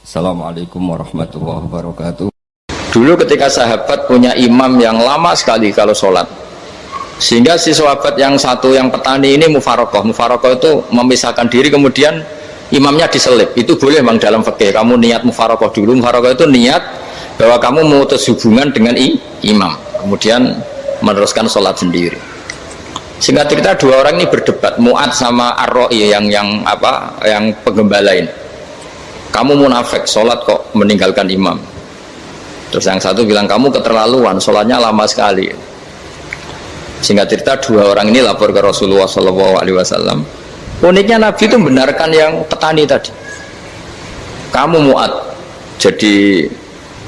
Assalamualaikum warahmatullahi wabarakatuh. Dulu ketika sahabat punya imam yang lama sekali kalau sholat, sehingga si sahabat yang satu yang petani ini mufarokoh itu memisahkan diri, kemudian imamnya diselip. Itu boleh memang dalam fikih. Kamu niat mufarokoh dulu. Mufarokoh itu niat bahwa kamu memutus hubungan dengan imam, kemudian meneruskan sholat sendiri. Singkat cerita, dua orang ini berdebat, Mu'ad sama Ar-Ra'i yang penggembala ini. Kamu munafik, sholat kok meninggalkan imam. Terus yang satu bilang, kamu keterlaluan, sholatnya lama sekali. Singkat cerita, dua orang ini lapor ke Rasulullah SAW. Uniknya Nabi itu membenarkan yang petani tadi. Kamu Mu'ad jadi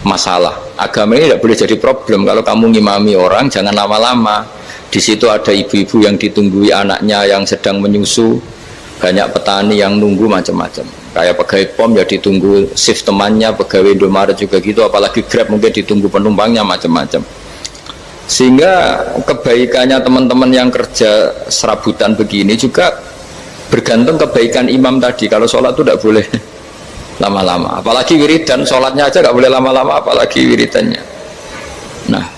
masalah. Agama ini tidak boleh jadi problem. Kalau kamu ngimami orang, jangan lama-lama. Di situ ada ibu-ibu yang ditunggui anaknya yang sedang menyusu, banyak petani yang nunggu macam-macam. Kayak pegawai POM ya ditunggu shift temannya, pegawai Indomaret juga gitu, apalagi Grab mungkin ditunggu penumpangnya macam-macam. Sehingga kebaikannya teman-teman yang kerja serabutan begini juga bergantung kebaikan imam tadi. Kalau sholat itu tidak boleh lama-lama, apalagi wiridan, sholatnya aja tidak boleh lama-lama, apalagi wiridannya. Nah,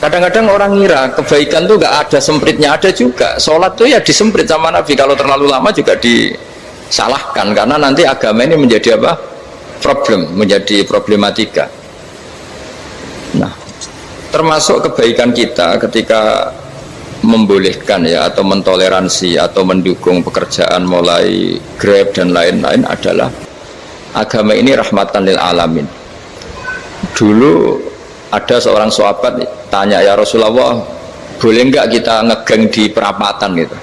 kadang-kadang orang ngira kebaikan tuh nggak ada sempritnya, ada juga. Sholat tuh ya disemprit sama Nabi, kalau terlalu lama juga disalahkan, karena nanti agama ini menjadi apa? Problem, menjadi problematika. Nah, termasuk kebaikan kita ketika membolehkan ya, atau mentoleransi atau mendukung pekerjaan mulai Grab dan lain-lain adalah agama ini rahmatan lil alamin. Dulu ada seorang sahabat tanya, ya Rasulullah, boleh nggak kita ngegeng di perapatan gitu?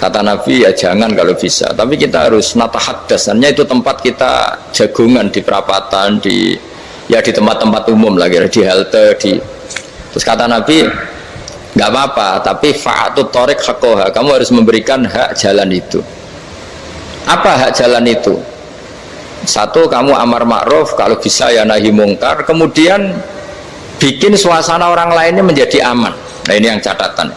Kata Nabi, ya jangan kalau bisa, tapi kita harus natahaddasannya, itu tempat kita jagungan di perapatan, di tempat-tempat umum lagi, di halte, terus kata Nabi, nggak apa-apa, tapi fa'atut thoriq haqqaha, kamu harus memberikan hak jalan itu. Apa hak jalan itu? Satu, kamu amar ma'ruf, kalau bisa ya nahi mungkar, kemudian bikin suasana orang lainnya menjadi aman. Nah, ini yang catatan.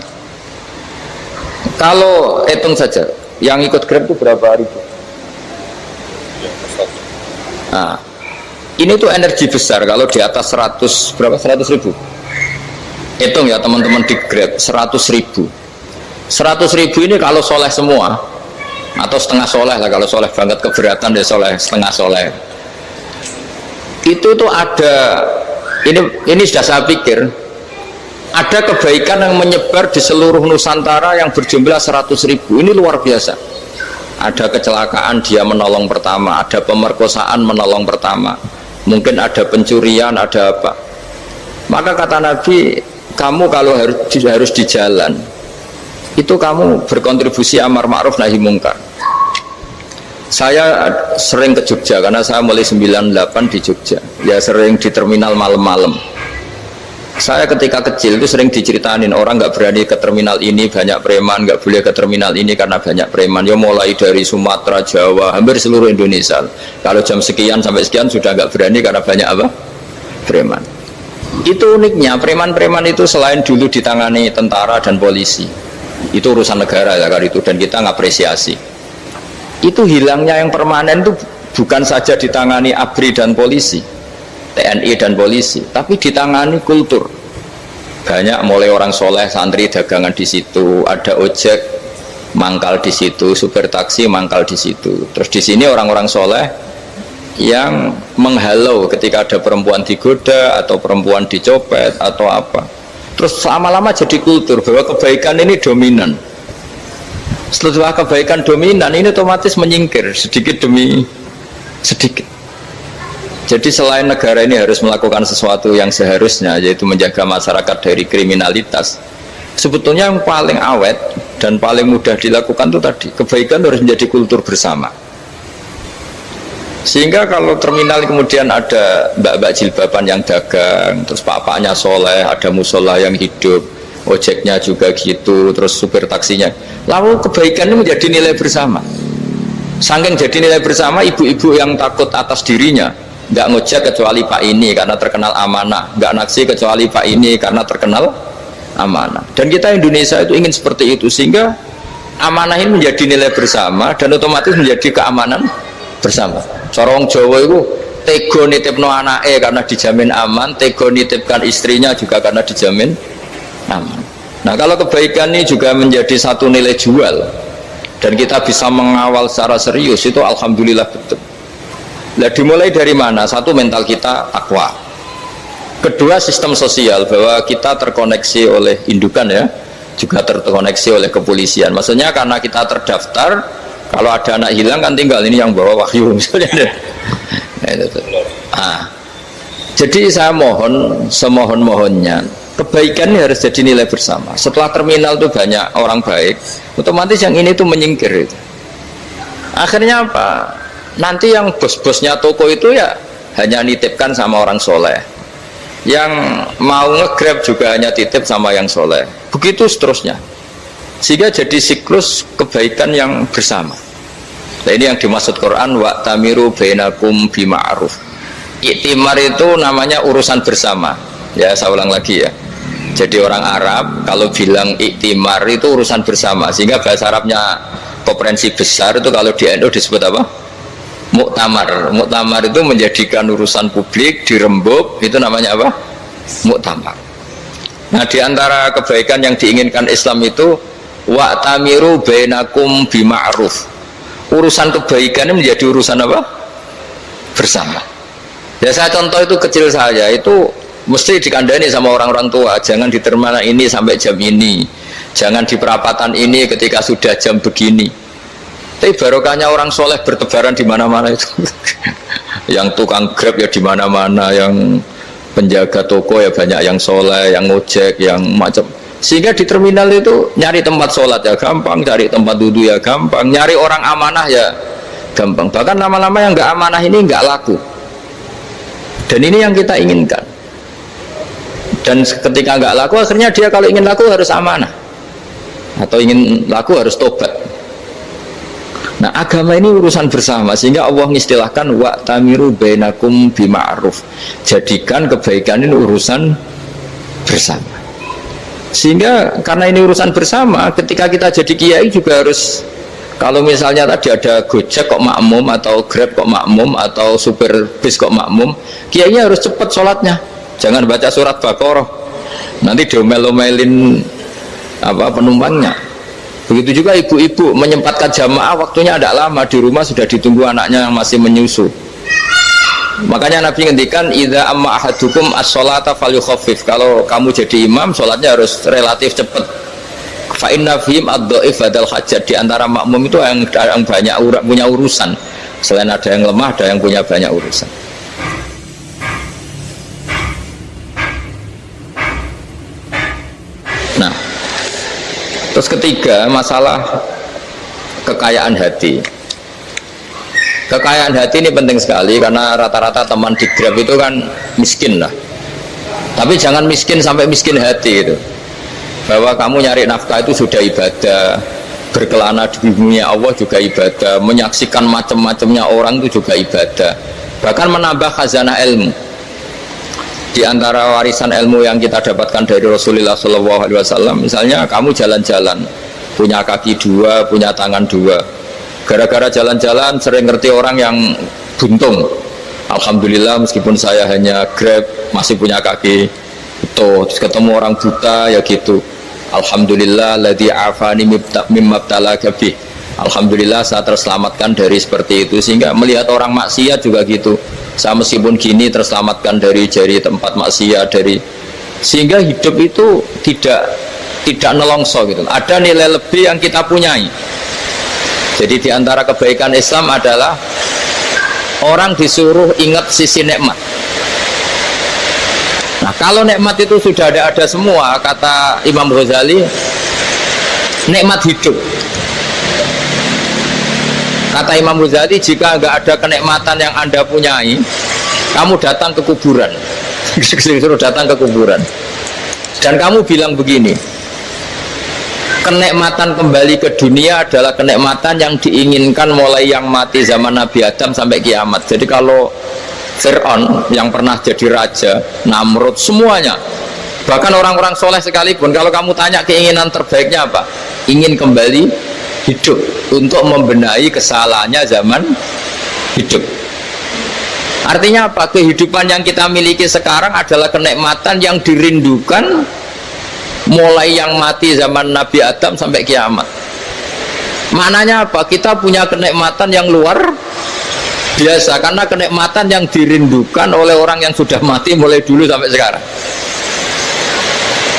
Kalau hitung saja, yang ikut Grab itu berapa ribu? Nah, ini tuh energi besar. Kalau di atas 100 ribu, hitung ya teman-teman di Grab, 100 ribu. 100 ribu ini kalau soleh semua, atau setengah soleh lah, kalau soleh banget keberatan dia soleh setengah soleh. Itu tuh ada, ini sudah saya pikir, ada kebaikan yang menyebar di seluruh Nusantara yang berjumlah 100 ribu. Ini luar biasa. Ada kecelakaan, dia menolong pertama, ada pemerkosaan, menolong pertama, mungkin ada pencurian, ada apa. Maka kata Nabi, kamu kalau harus di jalan itu kamu berkontribusi amar ma'ruf nahi mungkar. Saya sering ke Jogja karena saya mulai 98 di Jogja, ya sering di terminal malam-malam. Saya ketika kecil itu sering diceritain, orang nggak berani ke terminal ini banyak preman, nggak boleh ke terminal ini karena banyak preman. Ya mulai dari Sumatera, Jawa, hampir seluruh Indonesia. Kalau jam sekian sampai sekian sudah nggak berani karena banyak apa? Preman. Itu uniknya, preman-preman itu selain dulu ditangani tentara dan polisi, itu urusan negara ya kali itu, dan kita ngapresiasi. Itu hilangnya yang permanen itu bukan saja ditangani ABRI dan polisi, TNI dan polisi, tapi ditangani kultur. Banyak mulai orang soleh, santri dagangan di situ, ada ojek mangkal di situ, supir taksi mangkal di situ. Terus di sini orang-orang soleh yang menghalau ketika ada perempuan digoda atau perempuan dicopet atau apa. Terus lama-lama jadi kultur bahwa kebaikan ini dominan. Setelah kebaikan dominan ini otomatis menyingkir sedikit demi sedikit. Jadi selain negara ini harus melakukan sesuatu yang seharusnya, yaitu menjaga masyarakat dari kriminalitas, sebetulnya yang paling awet dan paling mudah dilakukan itu tadi, kebaikan harus menjadi kultur bersama. Sehingga kalau terminal kemudian ada mbak-mbak jilbaban yang dagang, terus bapaknya soleh, ada musola yang hidup, ojeknya juga gitu, terus supir taksinya, lalu kebaikan ini menjadi nilai bersama. Saking jadi nilai bersama, ibu-ibu yang takut atas dirinya nggak ngojek kecuali Pak ini karena terkenal amanah, nggak naksi kecuali Pak ini karena terkenal amanah. Dan kita Indonesia itu ingin seperti itu, sehingga amanah ini menjadi nilai bersama dan otomatis menjadi keamanan bersama. Cara wong Jawa itu tego nitipno anake karena dijamin aman, tego nitipkan istrinya juga karena dijamin aman. Nah kalau kebaikan ini juga menjadi satu nilai jual dan kita bisa mengawal secara serius, itu alhamdulillah betul. Nah dimulai dari mana? Satu, mental kita takwa. Kedua, sistem sosial, bahwa kita terkoneksi oleh indukan ya, juga terkoneksi oleh kepolisian. Maksudnya karena kita terdaftar, kalau ada anak hilang kan tinggal ini yang bawa wahyu misalnya. Nah, jadi saya mohon, semohon-mohonnya, kebaikan ini harus jadi nilai bersama. Setelah terminal itu banyak orang baik, otomatis yang ini tuh menyingkir itu. Akhirnya apa? Nanti yang bos-bosnya toko itu ya hanya nitipkan sama orang soleh, yang mau nge-grab juga hanya titip sama yang soleh, begitu seterusnya, sehingga jadi siklus kebaikan yang bersama. Nah ini yang dimaksud Quran, wa tamiru bainakum bima'ruf. Iktimar itu namanya urusan bersama ya, saya ulang lagi ya. Jadi orang Arab kalau bilang iktimar itu urusan bersama, sehingga bahasa Arabnya konferensi besar itu kalau di NU disebut apa? Muktamar. Muktamar itu menjadikan urusan publik dirembuk, itu namanya apa? Muktamar. Nah di antara kebaikan yang diinginkan Islam itu wa tamiru bainakum bima'ruf. Urusan kebaikan ini menjadi urusan apa? Bersama. Ya saya contoh itu kecil saja, itu mesti dikandani sama orang-orang tua, jangan di terminal ini sampai jam ini, jangan di perapatan ini ketika sudah jam begini. Tapi barokahnya orang soleh bertebaran di mana-mana itu. Yang tukang grab ya di mana-mana, yang penjaga toko ya banyak yang soleh, yang ngojek, yang macam. Sehingga di terminal itu nyari tempat sholat ya gampang, cari tempat duduk ya gampang, nyari orang amanah ya gampang. Bahkan lama-lama yang nggak amanah ini nggak laku. Dan ini yang kita inginkan. Dan ketika nggak laku, akhirnya dia kalau ingin laku harus amanah, atau ingin laku harus tobat. Nah agama ini urusan bersama, sehingga Allah mengistilahkan wa tamiru bainakum bima'ruf. Jadikan kebaikan ini urusan bersama. Sehingga karena ini urusan bersama, ketika kita jadi kiai juga harus, kalau misalnya tadi ada Gojek kok makmum, atau Grab kok makmum, atau supir bis kok makmum, kiainya harus cepat sholatnya, jangan baca surat Baqarah nanti diomel-omelin apa penumpangnya. Begitu juga ibu-ibu menyempatkan jamaah, waktunya tidak lama, di rumah sudah ditunggu anaknya yang masih menyusu. Makanya Nabi ngendikan idza amma ahadukum as-sholata falyukhaffif. Kalau kamu jadi imam, sholatnya harus relatif cepat. Fa inna fihim ad-dhaif badal hajat. Di antara makmum itu yang banyak punya urusan. Selain ada yang lemah, ada yang punya banyak urusan. Nah, terus ketiga, masalah kekayaan hati. Kekayaan hati ini penting sekali, karena rata-rata teman di Grab itu kan miskin lah. Tapi jangan miskin sampai miskin hati itu. Bahwa kamu nyari nafkah itu sudah ibadah, berkelana di dunia Allah juga ibadah, menyaksikan macam-macamnya orang itu juga ibadah. Bahkan menambah khazanah ilmu. Di antara warisan ilmu yang kita dapatkan dari Rasulullah SAW, misalnya kamu jalan-jalan, punya kaki dua, punya tangan dua. Gara-gara jalan-jalan sering ngerti orang yang buntung. Alhamdulillah meskipun saya hanya Grab masih punya kaki itu. Terus ketemu orang buta ya gitu. Alhamdulillah ladzi afani mimma btalaka bih. Alhamdulillah saya terselamatkan dari seperti itu. Sehingga melihat orang maksiat juga gitu. Saya meskipun gini terselamatkan dari tempat maksiat, dari, sehingga hidup itu tidak nelongso gitu. Ada nilai lebih yang kita punyai. Jadi di antara kebaikan Islam adalah orang disuruh ingat sisi nikmat. Nah kalau nikmat itu sudah ada semua, kata Imam Ghazali, nikmat hidup. Kata Imam Ghazali, jika nggak ada kenikmatan yang Anda punyai, kamu datang ke kuburan. Disuruh datang ke kuburan. Dan kamu bilang begini, kenikmatan kembali ke dunia adalah kenikmatan yang diinginkan mulai yang mati zaman Nabi Adam sampai kiamat. Jadi kalau Fir'aun yang pernah jadi raja, Namrud, semuanya, bahkan orang-orang soleh sekalipun, kalau kamu tanya keinginan terbaiknya apa? Ingin kembali hidup untuk membenahi kesalahannya zaman hidup. Artinya apa? Kehidupan yang kita miliki sekarang adalah kenikmatan yang dirindukan mulai yang mati zaman Nabi Adam sampai kiamat. Maknanya apa? Kita punya kenikmatan yang luar biasa karena kenikmatan yang dirindukan oleh orang yang sudah mati mulai dulu sampai sekarang.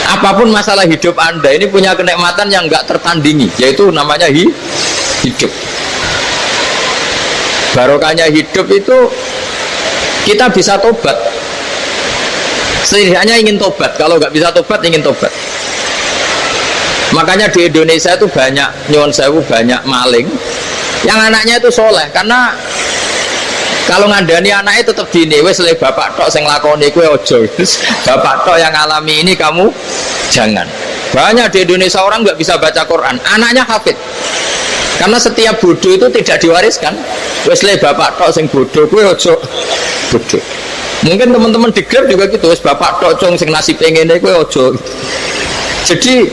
Apapun masalah hidup Anda ini punya kenikmatan yang nggak tertandingi, yaitu namanya hidup. Barokahnya hidup itu kita bisa tobat. Setidaknya ingin tobat. Kalau nggak bisa tobat, ingin tobat. Makanya di Indonesia itu banyak nyuwun sewu, banyak maling yang anaknya itu soleh. Karena kalau ngandani anaknya tetap gini, wes le bapak tok sing lakoni kowe ojo. Bapak tok yang alami ini kamu jangan. Banyak di Indonesia orang nggak bisa baca Quran, anaknya hafid. Karena setiap bodoh itu tidak diwariskan. Wes le bapak tok sing bodoh kowe ojo bodoh. Mungkin teman-teman di Grab juga gitu, wes bapak tok cung sing nasib ngene kowe ojo. Jadi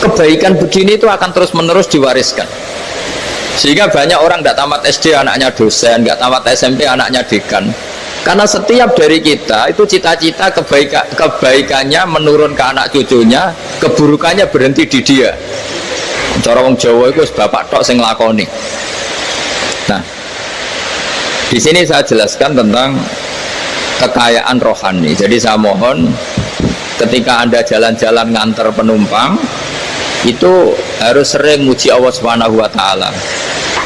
kebaikan begini itu akan terus-menerus diwariskan. Sehingga banyak orang tidak tamat SD anaknya dosen, nggak tamat SMP anaknya dekan. Karena setiap dari kita itu cita-cita kebaikannya menurun ke anak cucunya, keburukannya berhenti di dia. Cara wong Jawa itu bapak tok sing lakoni. Nah, di sini saya jelaskan tentang kekayaan rohani. Jadi saya mohon ketika Anda jalan-jalan nganter penumpang itu harus sering muji Allah Subhanahu wa taala.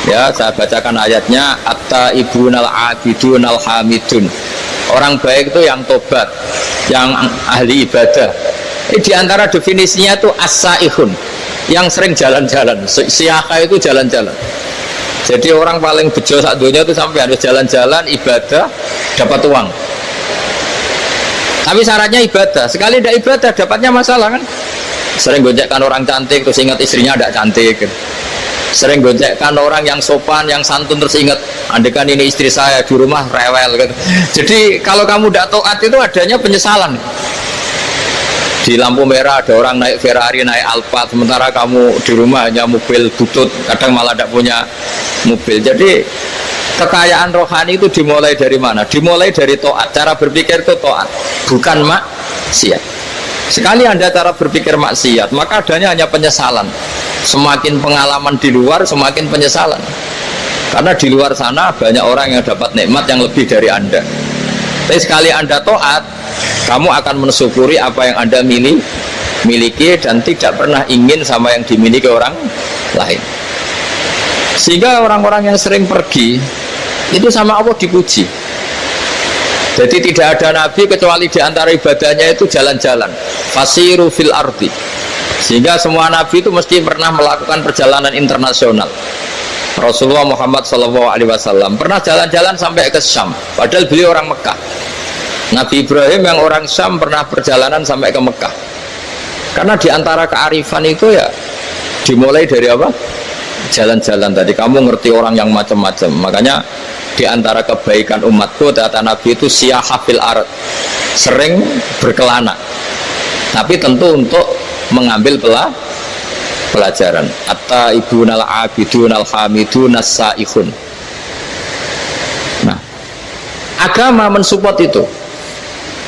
Ya, saya bacakan ayatnya, at-taibunal abidunal hamidun. Orang baik itu yang tobat, yang ahli ibadah. Di antara definisinya itu as-saihun, yang sering jalan-jalan. Siyaka itu jalan-jalan. Jadi orang paling bejo sak dunia itu sampai harus jalan-jalan ibadah dapat uang. Tapi syaratnya ibadah. Sekali tidak ibadah dapatnya masalah kan? Sering gonjekkan orang cantik terus ingat istrinya tidak cantik. Sering gonjekkan orang yang sopan, yang santun terus ingat andekan ini istri saya di rumah rewel gitu. Jadi kalau kamu tidak taat itu adanya penyesalan. Di lampu merah ada orang naik Ferrari, naik Alphard, sementara kamu di rumah hanya mobil butut, kadang malah tidak punya mobil. Jadi kekayaan rohani itu dimulai dari mana? Dimulai dari taat. Cara berpikir itu taat, bukan maksiat. Sekali Anda cara berpikir maksiat, maka adanya hanya penyesalan. Semakin pengalaman di luar, semakin penyesalan. Karena di luar sana banyak orang yang dapat nikmat yang lebih dari Anda. Tapi sekali Anda taat, kamu akan mensyukuri apa yang Anda miliki dan tidak pernah ingin sama yang dimiliki orang lain. Sehingga orang-orang yang sering pergi itu sama Allah dipuji. Jadi tidak ada nabi kecuali di antara ibadahnya itu jalan-jalan. Fasiru fil ardi. Sehingga semua nabi itu mesti pernah melakukan perjalanan internasional. Rasulullah Muhammad SAW pernah jalan-jalan sampai ke Syam, padahal beliau orang Mekah. Nabi Ibrahim yang orang Syam pernah perjalanan sampai ke Mekah. Karena di antara kearifan itu ya dimulai dari apa? Jalan-jalan. Tadi kamu ngerti orang yang macam-macam. Makanya di antara kebaikan umatku kata Nabi itu siyahah fil ard, sering berkelana. Tapi tentu untuk mengambil pelajaran. At-taibunal abidunal hamidun as-saihun. Nah, agama mensupport itu.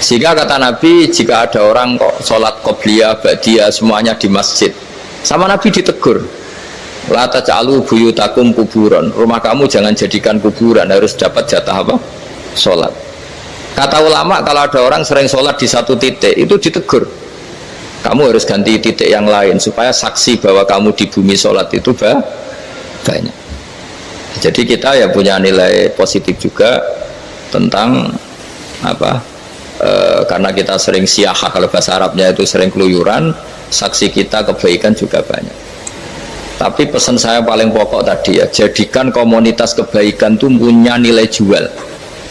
Sehingga kata Nabi, jika ada orang kok sholat qobliyah, ba'diyah semuanya di masjid, sama Nabi ditegur, la taj'alu buyutakum kuburan, rumah kamu jangan jadikan kuburan, harus dapat jatah apa? Sholat. Kata ulama, kalau ada orang sering sholat di satu titik, itu ditegur, kamu harus ganti titik yang lain supaya saksi bahwa kamu di bumi sholat itu banyak. Jadi kita ya punya nilai positif juga tentang apa? Karena kita sering siyahah, kalau bahasa Arabnya itu sering keluyuran, saksi kita kebaikan juga banyak. Tapi pesan saya paling pokok tadi ya, jadikan komunitas kebaikan itu punya nilai jual.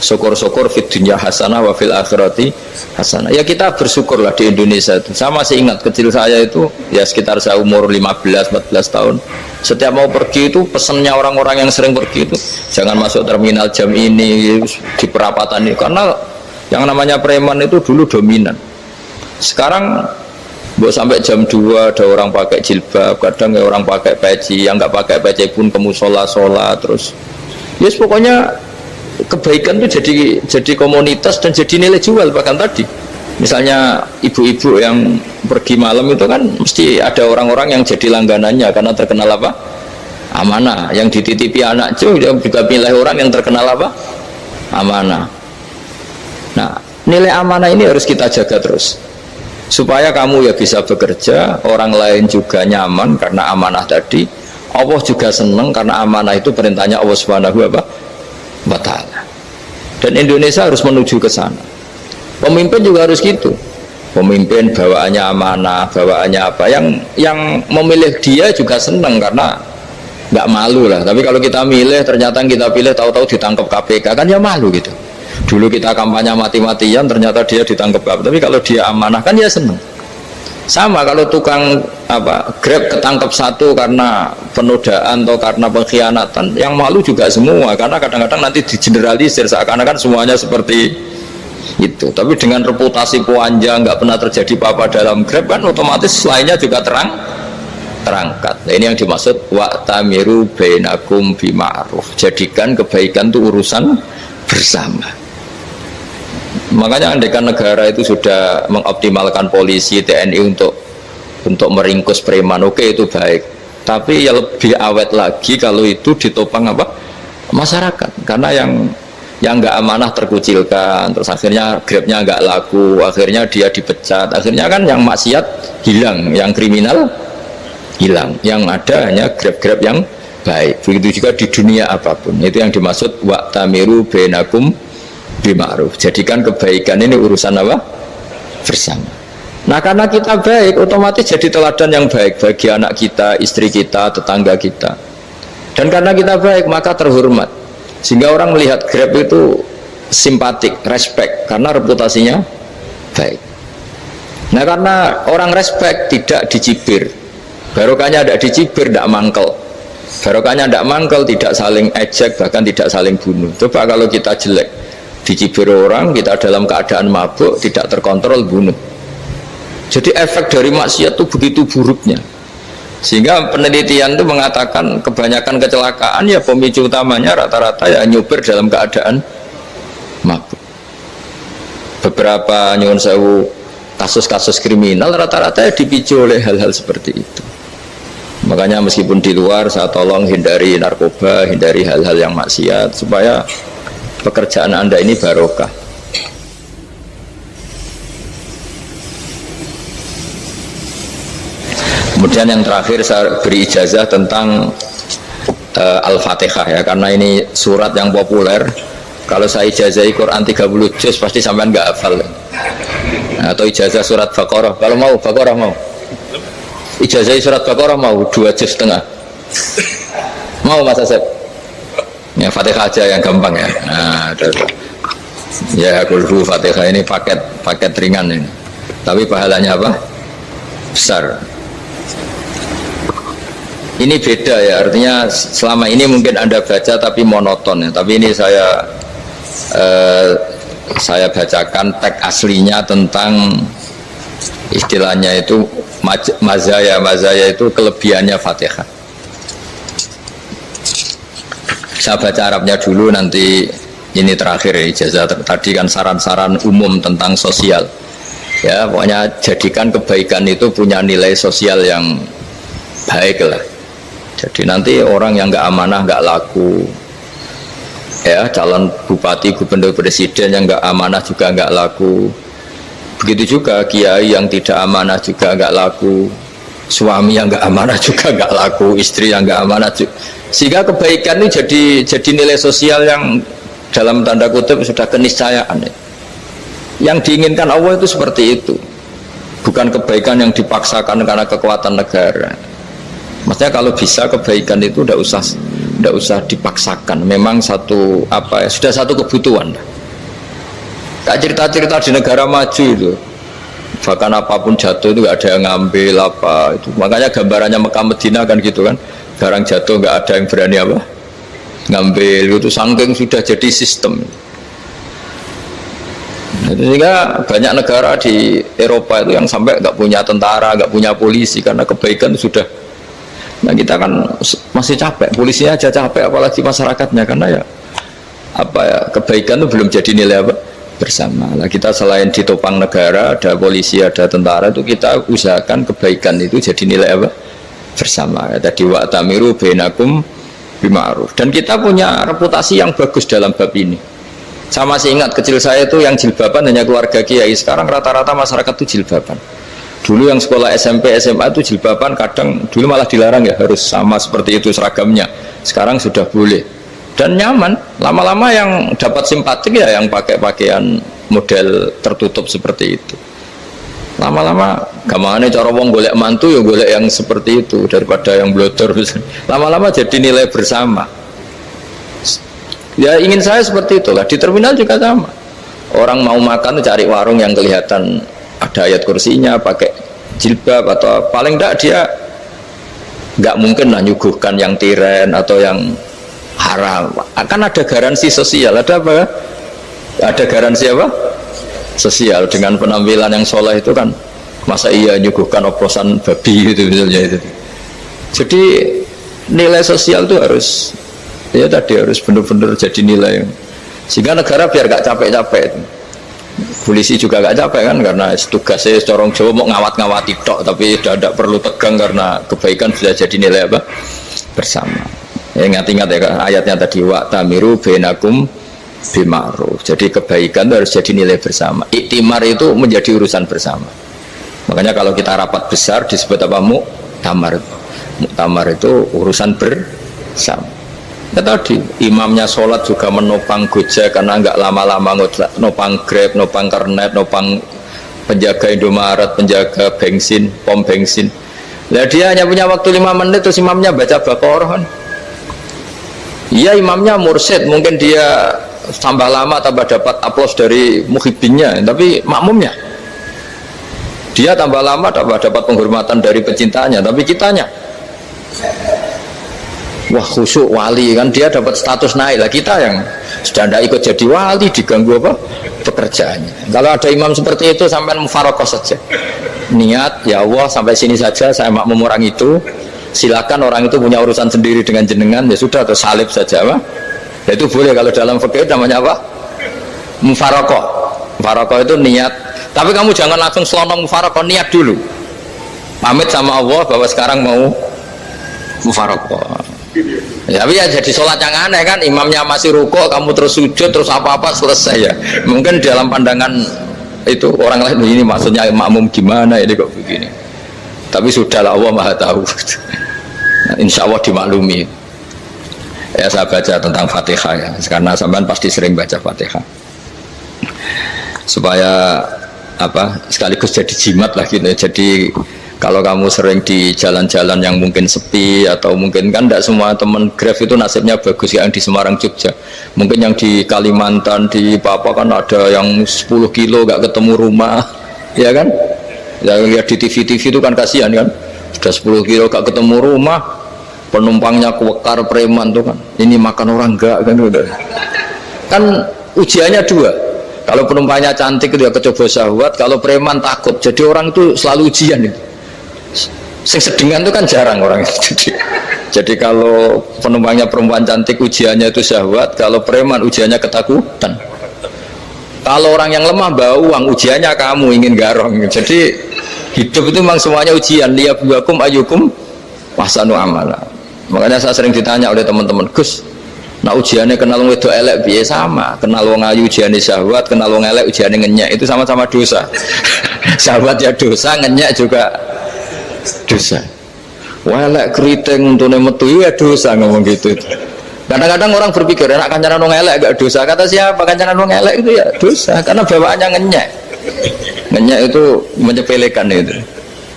Syukur-syukur fid dunya hasanah wa fil akhirati hasanah. Ya kita bersyukurlah di Indonesia itu. Saya masih ingat kecil saya itu ya sekitar saya umur 15-14 tahun. Setiap mau pergi itu pesannya orang-orang yang sering pergi itu jangan masuk terminal jam ini di perapatan ini, karena yang namanya preman itu dulu dominan. Sekarang sampai jam 2 ada orang pakai jilbab, kadang ya orang pakai peci, yang nggak pakai peci pun ke musola sholat terus. Yes, pokoknya kebaikan itu jadi komunitas dan jadi nilai jual. Bahkan tadi misalnya ibu-ibu yang pergi malam itu kan mesti ada orang-orang yang jadi langganannya karena terkenal apa? Amanah. Yang dititipi anak juga pilih orang yang terkenal apa? Amanah. Nah, nilai amanah ini harus kita jaga terus supaya kamu ya bisa bekerja, orang lain juga nyaman karena amanah tadi, Allah juga senang karena amanah itu perintahnya Allah Subhanahu wa ta'ala. Dan Indonesia harus menuju ke sana. Pemimpin juga harus gitu. Pemimpin bawaannya amanah, bawaannya apa, yang memilih dia juga senang karena nggak malu lah. Tapi kalau kita milih, ternyata kita pilih tahu-tahu ditangkap KPK, kan ya malu gitu. Dulu kita kampanye mati-matian, ternyata dia ditangkap KPK. Tapi kalau dia amanah kan ya senang. Sama kalau tukang Grab ketangkap satu karena penodaan atau karena pengkhianatan, yang malu juga semua, karena kadang-kadang nanti digeneralisir seakan-akan semuanya seperti itu. Tapi dengan reputasi panjang, nggak pernah terjadi apa-apa dalam Grab, kan otomatis lainnya juga terangkat. Nah, ini yang dimaksud wa'tamiru bainakum bima'ruf. Jadikan kebaikan itu urusan bersama. Makanya andaikan negara itu sudah mengoptimalkan polisi, TNI untuk meringkus preman, oke, itu baik. Tapi ya lebih awet lagi kalau itu ditopang masyarakat. Karena yang nggak amanah terkucilkan, terus akhirnya Grabnya nggak laku, akhirnya dia dipecat, akhirnya kan yang maksiat hilang, yang kriminal hilang, yang ada hanya Grab yang baik. Begitu juga di dunia apapun. Itu yang dimaksud wa'tamiru bainakum bima'ruf. Jadikan kebaikan ini urusan bersama. Nah, karena kita baik, otomatis jadi teladan yang baik bagi anak kita, istri kita, tetangga kita. Dan karena kita baik, maka terhormat. Sehingga orang melihat Grab itu simpatik, respect, karena reputasinya baik. Nah, karena orang respect, tidak dicibir. Barokahnya tidak dicibir, tidak mangkel. Barokahnya tidak mangkel, tidak saling ejek, bahkan tidak saling bunuh. Coba kalau kita jelek, dicibir orang, kita dalam keadaan mabuk, tidak terkontrol, bunuh. Jadi efek dari maksiat itu begitu buruknya, sehingga penelitian itu mengatakan kebanyakan kecelakaan ya pemicu utamanya rata-rata ya nyupir dalam keadaan mabuk. Beberapa nyuwun sewu kasus-kasus kriminal rata-rata ya dipicu oleh hal-hal seperti itu. Makanya meskipun di luar saya tolong hindari narkoba, hindari hal-hal yang maksiat supaya pekerjaan Anda ini barokah. Kemudian yang terakhir saya beri ijazah tentang Al-Fatihah ya, karena ini surat yang populer. Kalau saya ijazahi Quran 30 juz pasti sampean nggak hafal. Nah, atau ijazah surat Baqarah, kalau mau Baqarah mau. Ijazahi surat Baqarah mau 2 juz setengah. Mau Mas Asep? Ya Fatihah aja yang gampang ya. Nah, ya kulhu Fatihah ini paket ringan ini. Tapi pahalanya apa? Besar. Ini beda ya, artinya selama ini mungkin Anda baca tapi monoton ya. Tapi ini saya bacakan teks aslinya tentang istilahnya itu mazaya itu kelebihannya Fatihah. Saya baca Arabnya dulu, nanti ini terakhir ya, ijazah tadi kan saran-saran umum tentang sosial ya, pokoknya jadikan kebaikan itu punya nilai sosial yang baik lah. Jadi nanti orang yang nggak amanah nggak laku ya, calon bupati, gubernur, presiden yang nggak amanah juga nggak laku. Begitu juga kiai yang tidak amanah juga nggak laku, suami yang nggak amanah juga nggak laku, istri yang nggak amanah juga. Sehingga kebaikan ini jadi nilai sosial yang dalam tanda kutip sudah keniscayaan ya. Yang diinginkan Allah itu seperti itu, bukan kebaikan yang dipaksakan karena kekuatan negara. Maksudnya kalau bisa kebaikan itu tidak usah dipaksakan, memang sudah satu kebutuhan. Kayak cerita-cerita di negara maju itu, bahkan apapun jatuh itu nggak ada yang ngambil apa itu. Makanya gambarannya Mekah Medina kan gitu kan, barang jatuh nggak ada yang berani ngambil itu, saking sudah jadi sistem. Sehingga banyak negara di Eropa itu yang sampai nggak punya tentara, nggak punya polisi karena kebaikan sudah. Nah kita kan masih capek, polisinya aja capek, apalagi masyarakatnya, karena ya apa ya, kebaikan itu belum jadi nilai apa bersama. Nah, kita selain ditopang negara, ada polisi, ada tentara, itu kita usahakan kebaikan itu jadi nilai apa bersama. Ya, tadi wa tamiru bainakum bima'ruf. Dan kita punya reputasi yang bagus dalam bab ini. Saya masih ingat kecil saya itu yang jilbaban hanya keluarga kiai. Sekarang rata-rata masyarakat itu jilbaban. Dulu yang sekolah SMP, SMA itu jilbaban kadang dulu malah dilarang ya, harus sama seperti itu seragamnya. Sekarang sudah boleh. Dan nyaman. Lama-lama yang dapat simpatik ya yang pakai pakaian model tertutup seperti itu. Lama-lama gampangane cara wong golek mantu ya golek yang seperti itu daripada yang blodor. Lama-lama jadi nilai bersama. Ya ingin saya seperti itulah. Di terminal juga sama. Orang mau makan cari warung yang kelihatan ada ayat kursinya, pakai jilbab, atau paling tidak dia nggak mungkin lah nyuguhkan yang tiren atau yang haram. Akan ada garansi sosial. Ada apa? Ada garansi apa? Sosial. Dengan penampilan yang soleh itu kan, masa iya nyuguhkan oplosan babi itu misalnya itu. Jadi nilai sosial itu harus, ya tadi harus benar-benar jadi nilai. Sehingga negara biar gak capek-capek. Polisi juga gak capek kan, karena tugasnya corong Jawa mau ngawat-ngawati tok, tapi tidak perlu tegang karena kebaikan bisa jadi nilai apa bersama. Ingat-ingat ya ayatnya tadi, wa tamiru bainakum bima'ruf. Jadi kebaikan itu harus jadi nilai bersama. Iktimar itu menjadi urusan bersama. Makanya kalau kita rapat besar disebut apa? Muktamar. Muktamar itu urusan bersama. Ya tadi imamnya sholat juga menopang Gojek karena nggak lama-lama nopang Grab, nopang Kernet, nopang penjaga Indomaret, penjaga bensin, pom bensin. Nah dia hanya punya waktu 5 menit terus imamnya baca Baqarah kan. Iya imamnya mursyid, mungkin dia tambah lama tambah dapat aplaus dari muhibbinnya, tapi makmumnya dia tambah lama tambah dapat penghormatan dari pecintanya, tapi kitanya wah khusyuk wali kan, dia dapat status naik lah. Kita yang sudah tidak ikut jadi wali diganggu apa pekerjaannya. Kalau ada imam seperti itu sampai mufarokoh saja, niat ya Allah sampai sini saja saya makmum orang itu, silakan orang itu punya urusan sendiri dengan jenengan, ya sudah, atau salib saja apa ya itu boleh. Kalau dalam fikih namanya apa? Mufarokoh. Mufarokoh itu niat, tapi kamu jangan langsung selonong mufarokoh, niat dulu pamit sama Allah bahwa sekarang mau mufarokoh. Ya, tapi ya jadi sholat yang aneh kan, imamnya masih rukuk, kamu terus sujud, terus apa-apa selesai ya. Mungkin dalam pandangan itu orang lain ini maksudnya makmum gimana ini kok begini. Tapi sudahlah, Allah Maha tahu. Nah, insya Allah dimaklumi. Ya saya baca tentang Fatihah ya, karena sampean pasti sering baca Fatihah. Supaya apa? Sekaligus jadi jimat lah gitu. Jadi kalau kamu sering di jalan-jalan yang mungkin sepi, atau mungkin kan tidak semua teman Grab itu nasibnya bagus yang di Semarang Jogja, mungkin yang di Kalimantan di Papua kan ada yang 10 kilo gak ketemu rumah ya kan, yang lihat di TV-TV itu kan kasihan kan, sudah 10 kilo gak ketemu rumah, penumpangnya kuwekar preman tuh kan, ini makan orang enggak kan, udah kan ujiannya dua. Kalau penumpangnya cantik itu ya kecoba syahwat, kalau preman takut. Jadi orang itu selalu ujian itu. Sing sedengan itu kan jarang orang itu. Jadi kalau penumpangnya perempuan cantik ujiannya itu syahwat, kalau preman ujiannya ketakutan. Kalau orang yang lemah bawa uang ujiannya kamu ingin garong. Jadi hidup itu memang semuanya ujian. Liyabluwakum ayyukum ahsanu amala. Makanya saya sering ditanya oleh teman-teman, Gus, nah ujiannya kenal wong wedok elek piye? Sama, kenal wong ayu ujiannya syahwat, kenal wong elek ujiannya ngenyek, itu sama-sama dosa. Syahwat ya dosa, ngenyek juga dosa. Wah elek keriting untune metu ya dosa, ngomong gitu. Kadang-kadang orang berpikir enak kancanan wong elek gak dosa. Kata siapa? Kancanan wong elek itu ya dosa, karena bawaannya ngenyek. Ngenyek itu menyepelekan itu.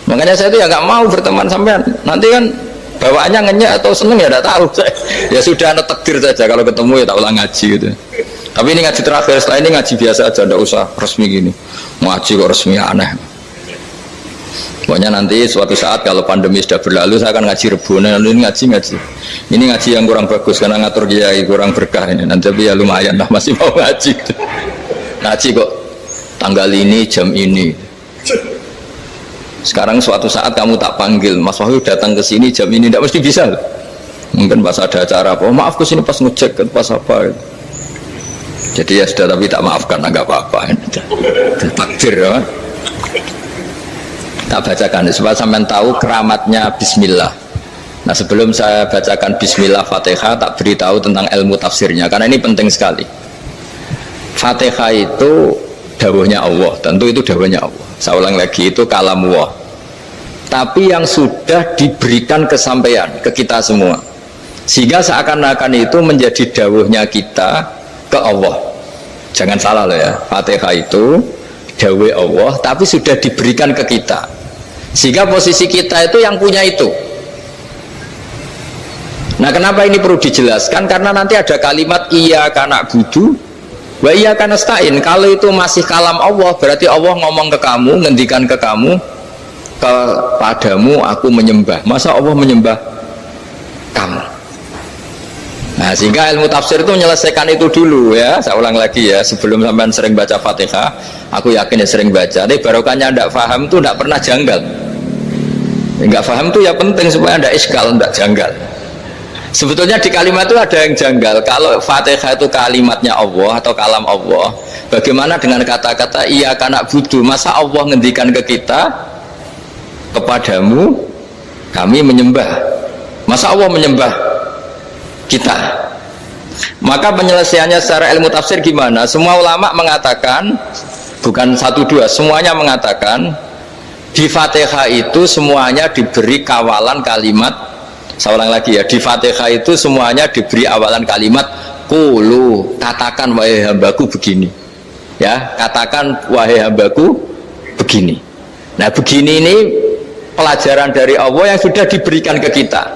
Makanya saya itu ya gak mau berteman sampean. Nanti kan bawaannya ngenyek atau seneng ya tidak tahu. Ya sudah, ada takdir saja, kalau ketemu ya tak ulang ngaji gitu. Tapi ini ngaji terakhir, setelah ini ngaji biasa aja, tidak usah resmi gini. Ngaji kok resmi aneh. Pokoknya nanti suatu saat kalau pandemi sudah berlalu saya akan ngaji Rebonan. Ini ngaji ini ngaji yang kurang bagus karena ngatur kiai kurang berkah ini. Nanti tapi ya lumayan lah, masih mau ngaji. Ngaji kok tanggal ini jam ini. Sekarang suatu saat kamu tak panggil, Mas Wahyu datang ke sini jam ini, tidak mesti bisa. Mungkin pas ada acara apa, oh, maaf ke sini pas ngecek pas apa gitu. Jadi ya sudah, tapi tak maafkan, enggak apa-apa. Takdir ya. Tak bacakan supaya sampean tahu keramatnya bismillah. Nah, sebelum saya bacakan bismillah Fatihah, tak beritahu tentang ilmu tafsirnya karena ini penting sekali. Fatihah itu dawuhnya Allah, tentu itu dawuhnya Allah. Saya ulang lagi, itu kalam Allah. Tapi yang sudah diberikan kesampaian ke kita semua. Sehingga seakan-akan itu menjadi dawuhnya kita ke Allah. Jangan salah loh ya, Fatihah itu dawuh Allah tapi sudah diberikan ke kita. Sehingga posisi kita itu yang punya itu. Nah, kenapa ini perlu dijelaskan? Karena nanti ada kalimat iyyaka na'budu wa iyyaka nasta'in. Kalau itu masih kalam Allah, berarti Allah ngomong ke kamu, ngendikan ke kamu, kepadamu aku menyembah. Masa Allah menyembah kamu? Nah, sehingga ilmu tafsir itu menyelesaikan itu dulu ya. Saya ulang lagi ya, sebelum sampean sering baca Fatihah, aku yakin ya sering baca. Tapi barokahnya tidak paham tuh tidak pernah janggal. Enggak paham tuh ya penting supaya ada iskal, tidak janggal. Sebetulnya di kalimat itu ada yang janggal. Kalau Fatihah itu kalimatnya Allah atau kalam Allah, bagaimana dengan kata-kata iyyaka na'budu? Masa Allah ngendikan ke kita, kepadamu kami menyembah? Masa Allah menyembah kita? Maka penyelesaiannya secara ilmu tafsir gimana? Semua ulama mengatakan, bukan satu dua, semuanya mengatakan di Fatihah itu semuanya diberi kawalan kalimat. Saya ulang lagi ya, di Fatihah itu semuanya diberi awalan kalimat qulu, katakan wahai hambaku begini ya, katakan wahai hambaku begini. Nah, begini ini pelajaran dari Allah yang sudah diberikan ke kita.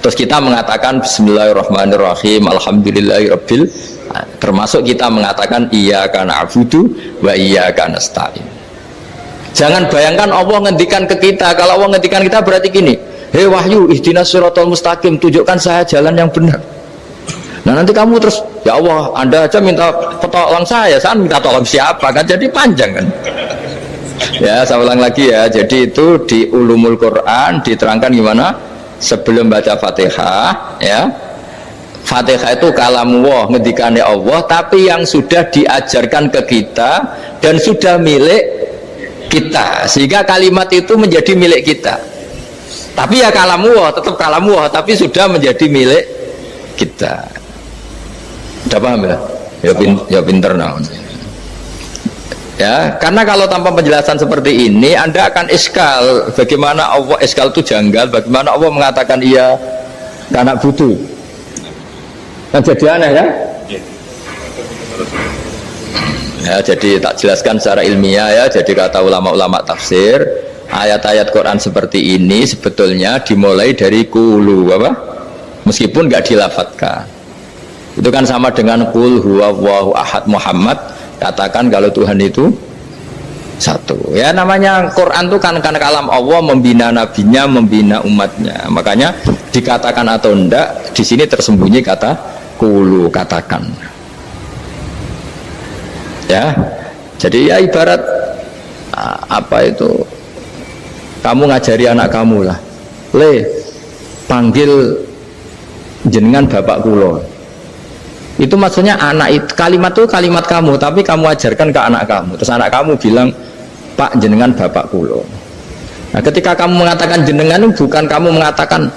Terus kita mengatakan bismillahirrahmanirrahim, alhamdulillahirabbil, termasuk kita mengatakan iyyaka na'budu wa iyyaka nasta'in. Jangan bayangkan Allah ngendikan ke kita. Kalau Allah ngendikan kita berarti gini, hei wahyu ihdinas siratal mustaqim, tunjukkan saya jalan yang benar. Nah, nanti kamu terus, ya Allah, Anda aja minta tolong saya minta tolong siapa? Kan jadi panjang kan. Ya, saya ulang lagi ya. Jadi itu di Ulumul Quran diterangkan gimana? Sebelum baca Fatihah ya, Fatihah itu kalamullah, ngendikannya Allah, tapi yang sudah diajarkan ke kita dan sudah milik kita, sehingga kalimat itu menjadi milik kita. Tapi ya kalamullah, tetap kalamullah, tapi sudah menjadi milik kita. Udah paham ya? Ya pinter nah. Ya, karena kalau tanpa penjelasan seperti ini Anda akan iskal. Bagaimana Allah, iskal itu janggal, bagaimana Allah mengatakan iya karena butuh, kan jadi aneh kan ya. Jadi tak jelaskan secara ilmiah ya. Jadi kata ulama-ulama tafsir, ayat-ayat Quran seperti ini sebetulnya dimulai dari qulu apa, meskipun nggak dilafatkan. Itu kan sama dengan qul huwallahu ahad Muhammad, katakan kalau Tuhan itu satu. Ya, namanya Quran itu kan kalam Allah, membina nabinya, membina umatnya. Makanya dikatakan atau enggak, di sini tersembunyi kata qulu, katakan. Ya, jadi ya ibarat apa itu, kamu ngajari anak kamu lah, panggil jenengan bapak kulo. Itu maksudnya anak itu, kalimat itu kalimat kamu, tapi kamu ajarkan ke anak kamu. Terus anak kamu bilang, Pak jenengan bapak kulo. Nah, ketika kamu mengatakan jenengan, bukan kamu mengatakan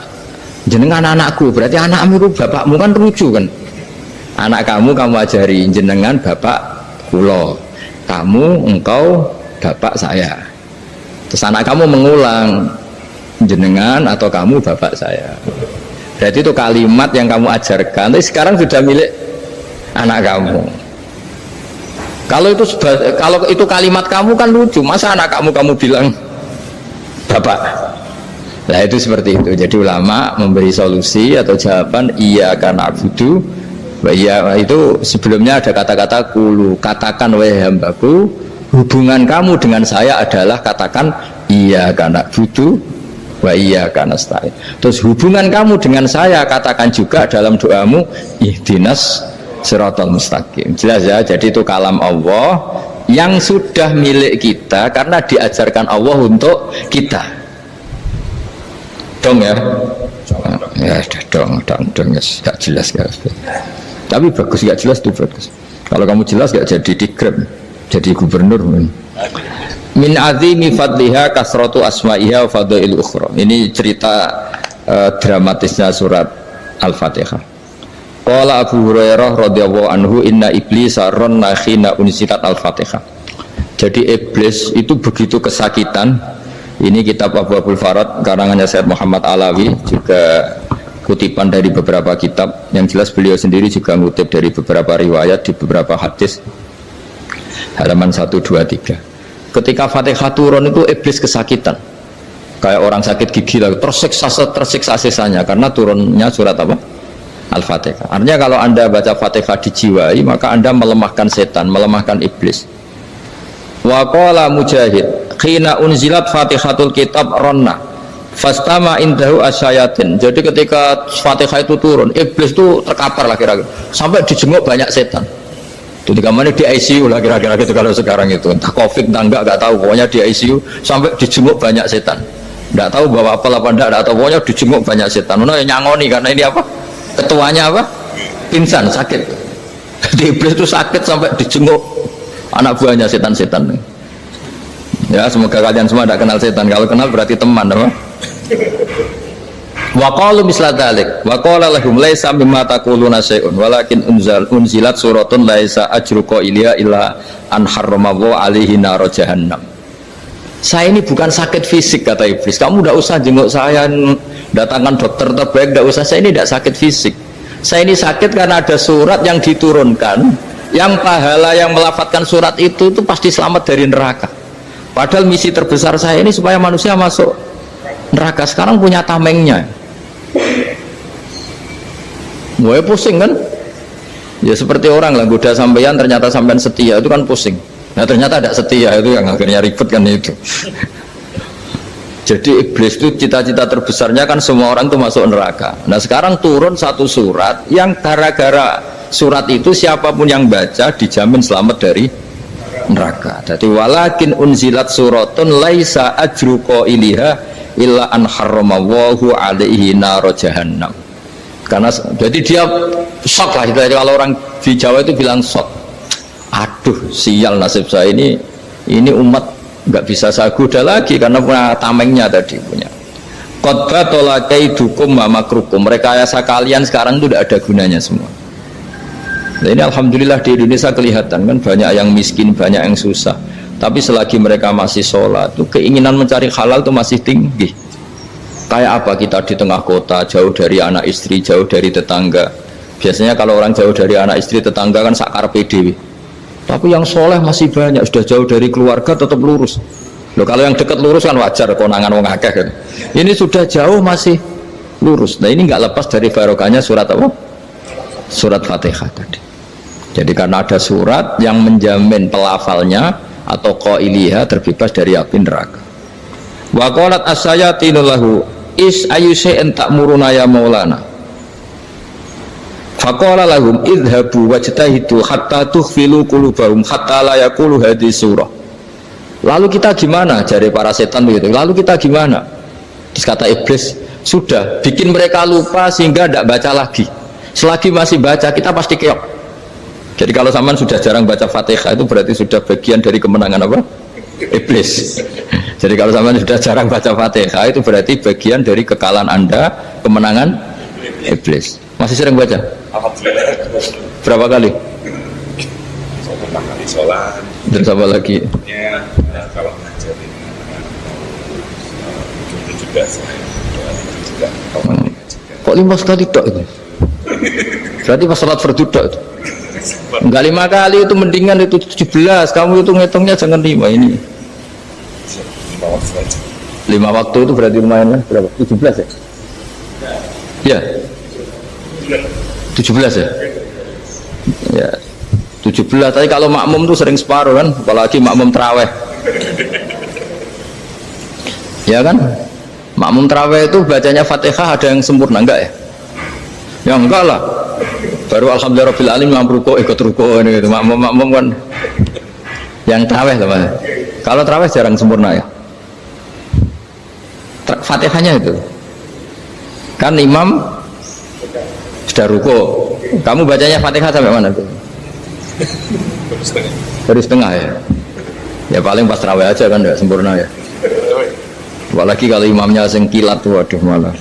jenengan anakku, berarti anakmu itu bapakmu, kan lucu kan. Anak kamu ajari jenengan bapak kulo, kamu engkau bapak saya. Terus anak kamu mengulang, jenengan atau kamu bapak saya. Berarti itu kalimat yang kamu ajarkan, tapi sekarang sudah milik anak kamu. Kalau itu kalimat kamu kan lucu, masa anak kamu bilang bapak. Nah, itu seperti itu. Jadi ulama memberi solusi atau jawaban iyyaka na'budu wa iya, itu sebelumnya ada kata-kata qulu, katakan wahai hambaku, hubungan kamu dengan saya adalah katakan iyyaka na'budu wa iyyaka nasta'in. Terus hubungan kamu dengan saya katakan juga dalam doamu ihdinas siratal mustaqim. Jelas ya. Jadi itu kalam Allah yang sudah milik kita karena diajarkan Allah untuk kita. Dong ya. Ya sudah dong ya, gak jelas ya. Tapi bagus, gak jelas itu bagus. Kalau kamu jelas gak jadi digrab, jadi gubernur. Min azimi fadliha kasratu asma'iha wa fadail ukhra. Ini cerita dramatisnya surat Al-Fatihah. Qala Abu Hurairah radhiyallahu anhu inna iblisa ranna khina unsilat Al-Fatihah. Jadi iblis itu begitu kesakitan. Ini kitab Abu Abul Farad karangannya Syekh Muhammad Alawi, juga kutipan dari beberapa kitab. Yang jelas beliau sendiri juga ngutip dari beberapa riwayat di beberapa hadis. Halaman 123. Ketika Fatihah turun itu iblis kesakitan, kayak orang sakit gigi lah, tersiksa sisanya karena turunnya surat apa? Al-Fatihah. Artinya kalau anda baca Fatihah dijiwai, maka anda melemahkan setan, melemahkan iblis. Wa qala Mujahid khina unzilat Fatihatul kitab ronna fastama indahu asyayatin. Jadi ketika Fatihah itu turun, iblis itu terkapar lah kira-kira, sampai dijenguk banyak setan. Itu di kamarnya di ICU lah kira-kira gitu kalau sekarang itu, entah COVID entah enggak tahu, pokoknya di ICU sampai dijenguk banyak setan. Enggak tahu bawa apa enggak tahu, pokoknya dijenguk banyak setan. Nah, nyangoni karena ini apa? Ketuanya apa? Pingsan, sakit. Jadi iblis itu sakit sampai dijenguk anak buahnya setan-setan. Ya, semoga kalian semua tidak kenal setan. Kalau kenal berarti teman, apa? Wa qalu misla dzalik wa qala lahum laisa mimma taquluna syai'un walakin unzilat suratun laisa ajru qailiha illa an harramahu alaihi nar jahannam. Saya ini bukan sakit fisik, kata iblis. Kamu tidak usah jenguk saya, datangkan dokter terbaik, tidak usah. Saya ini tidak sakit fisik. Saya ini sakit karena ada surat yang diturunkan, yang pahala yang melafadzkan surat itu pasti selamat dari neraka. Padahal misi terbesar saya ini supaya manusia masuk neraka. Sekarang punya tamengnya. Gue pusing kan? Ya seperti orang lah, goda sampean ternyata sampean setia, itu kan pusing. Nah ternyata tidak setia, itu yang akhirnya ribet kan itu. Jadi iblis itu cita-cita terbesarnya kan semua orang itu masuk neraka. Nah sekarang turun satu surat yang gara-gara surat itu siapapun yang baca dijamin selamat dari neraka. Jadi walakin unzilat suratun laisa ajru qailiha illa an harramahu alaihi nar jahannam. Karena jadi dia shock lah, kalau orang di Jawa itu bilang shock. Aduh sial nasib saya ini umat nggak bisa saya goda lagi karena punya tamengnya tadi punya. Qad batala kaidukum wa makrukum. Rekayasa kalian sekarang itu tidak ada gunanya semua. Nah, ini alhamdulillah di Indonesia kelihatan kan banyak yang miskin, banyak yang susah. Tapi selagi mereka masih sholat, itu keinginan mencari halal itu masih tinggi. Kayak apa kita di tengah kota, jauh dari anak istri, jauh dari tetangga. Biasanya kalau orang jauh dari anak istri, tetangga kan sakar PDW. Tapi yang soleh masih banyak, sudah jauh dari keluarga tetap lurus. Loh, kalau yang dekat lurus kan wajar, konangan wong akeh kan. Ini sudah jauh masih lurus. Nah ini nggak lepas dari barokahnya surat apa? Surat Fatihah tadi. Jadi karena ada surat yang menjamin pelafalnya atau qailiha terbebas dari api neraka. Wa qalat as-sayatinu lahu is ayyusa'in ta'muruna ya maulana. Faqala lahum idhabu wajtahidu hatta tukhfilu qulubahum hatta la yaqulu hadhihi surah. Lalu kita gimana? Jari para setan begitu. Lalu kita gimana? Terus kata iblis, sudah bikin mereka lupa sehingga tidak baca lagi. Selagi masih baca kita pasti keok. Jadi kalau sampean sudah jarang baca Fatihah itu berarti sudah bagian dari kemenangan apa? Iblis. Jadi kalau sampean sudah jarang baca Fatihah itu berarti bagian dari kekalahan Anda, kemenangan iblis. Masih sering baca? Alhamdulillah. Berapa kali? Pertama kali sholat. Dan sama lagi? Ya, kalau ngajarin itu juga saya juga. Kok 5 kali tok itu? Berarti pas sholat fardu tok itu? Enggak 5 kali itu, mendingan itu 17. Kamu itu ngitungnya jangan 5 ini. 5 waktu aja. 5 waktu itu berarti lumayan kan? Berapa? 17 ya? Ya. 17 ya? Ya. 17. Tapi kalau makmum tuh sering separuh kan, apalagi makmum tarawih. Ya kan? Makmum tarawih itu bacanya Fatihah ada yang sempurna enggak ya? Ya enggak lah. Baru alhamdulillah rabbil alamin mampu ikut ruko ini gitu. Makmum kan yang tarawih lah Mas. Kalau tarawih jarang sempurna ya. Fatihahnya itu. Kan imam sudah ruko. Kamu bacanya Fatihah sampai mana tuh? Baru setengah ya. Ya paling pas tarawih aja kan enggak sempurna ya. Apalagi kalau imamnya sing kilat, waduh malah.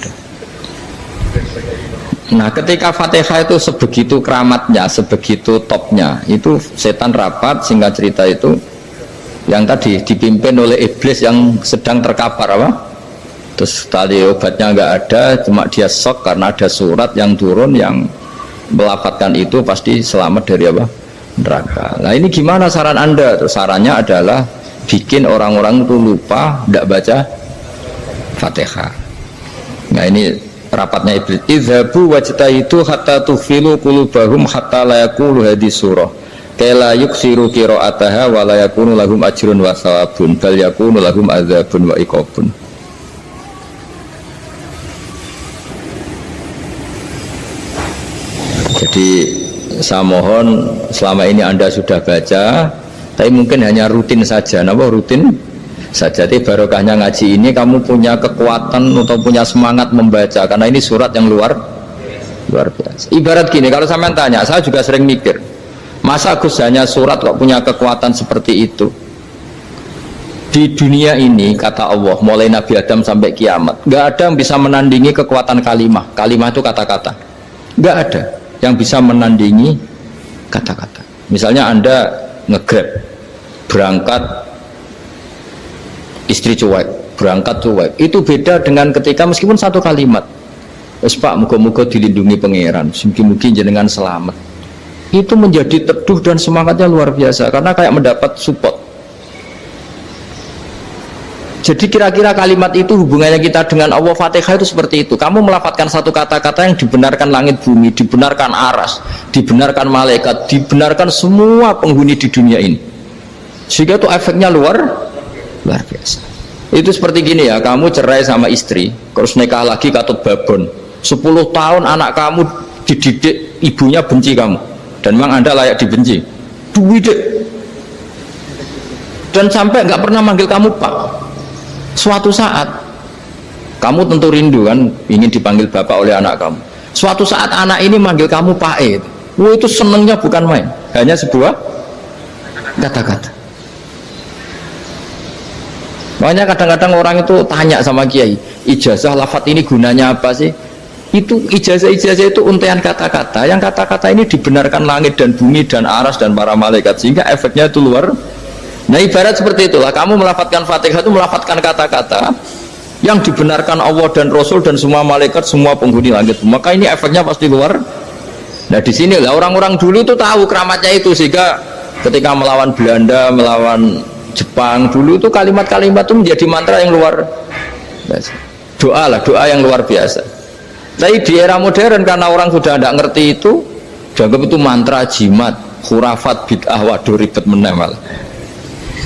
Nah ketika Fatihah itu sebegitu keramatnya, sebegitu topnya, itu setan rapat, singkat cerita itu yang tadi dipimpin oleh iblis yang sedang terkapar apa? Terus tali obatnya nggak ada, cuma dia shock karena ada surat yang turun yang melafatkan itu pasti selamat dari apa? Neraka. Nah ini gimana saran Anda? Terus sarannya adalah bikin orang-orang itu lupa, tidak baca Fatihah. Nah ini rapatnya iblis. Idzabu wajtahidu hatta tufilu qulubahum hatta la yaqulu hadhihi surah kala yuksiru qira'ataha wa la yakunu lahum ajrun wa thawabun bal yakunu lahum adzabun wa iqabun. Jadi saya mohon selama ini Anda sudah baca, tapi mungkin hanya rutin saja. Napa rutin saja? Jadi barokahnya ngaji ini kamu punya kekuatan atau punya semangat membaca, karena ini surat yang luar biasa. Ibarat gini, kalau sampean tanya, saya juga sering mikir, masa Gus hanya surat kok punya kekuatan seperti itu? Di dunia ini kata Allah, mulai Nabi Adam sampai kiamat, nggak ada yang bisa menandingi kekuatan kalimah. Kalimah itu kata-kata, nggak ada yang bisa menandingi kata-kata. Misalnya Anda nge-grab berangkat, istri cuek, berangkat cuek, itu beda dengan ketika meskipun satu kalimat, wes Pak, muga-muga dilindungi pangeran, mungkin jenengan selamat, itu menjadi teduh dan semangatnya luar biasa karena kayak mendapat support. Jadi kira-kira kalimat itu hubungannya kita dengan Allah. Fatihah itu seperti itu. Kamu melafadzkan satu kata-kata yang dibenarkan langit bumi, dibenarkan aras, dibenarkan malaikat, dibenarkan semua penghuni di dunia ini, sehingga itu efeknya luar biasa. Itu seperti gini ya, kamu cerai sama istri, terus nikah lagi katut babon, 10 tahun anak kamu dididik, ibunya benci kamu, dan memang Anda layak dibenci, dan sampai nggak pernah manggil kamu Pak. Suatu saat kamu tentu rindu kan, ingin dipanggil bapak oleh anak kamu. Suatu saat anak ini manggil kamu Pak E, itu senengnya bukan main, hanya sebuah kata-kata. Makanya kadang-kadang orang itu tanya sama kiai, ijazah lafadz ini gunanya apa sih? Itu ijazah itu untaian kata-kata, yang kata-kata ini dibenarkan langit dan bumi dan aras dan para malaikat, sehingga efeknya itu luar. Nah ibarat seperti itulah, kamu melafadzkan Fatihah itu melafadzkan kata-kata yang dibenarkan Allah dan Rasul dan semua malaikat, semua penghuni langit, maka ini efeknya pasti luar. Nah di sini lah orang-orang dulu itu tahu keramatnya itu, sehingga ketika melawan Belanda, melawan Jepang dulu itu kalimat-kalimat itu menjadi mantra yang luar biasa. Doa yang luar biasa. Tapi di era modern karena orang sudah tidak ngerti itu, dianggap itu mantra, jimat, khurafat, bid'ah, waduh ribet meneh malah.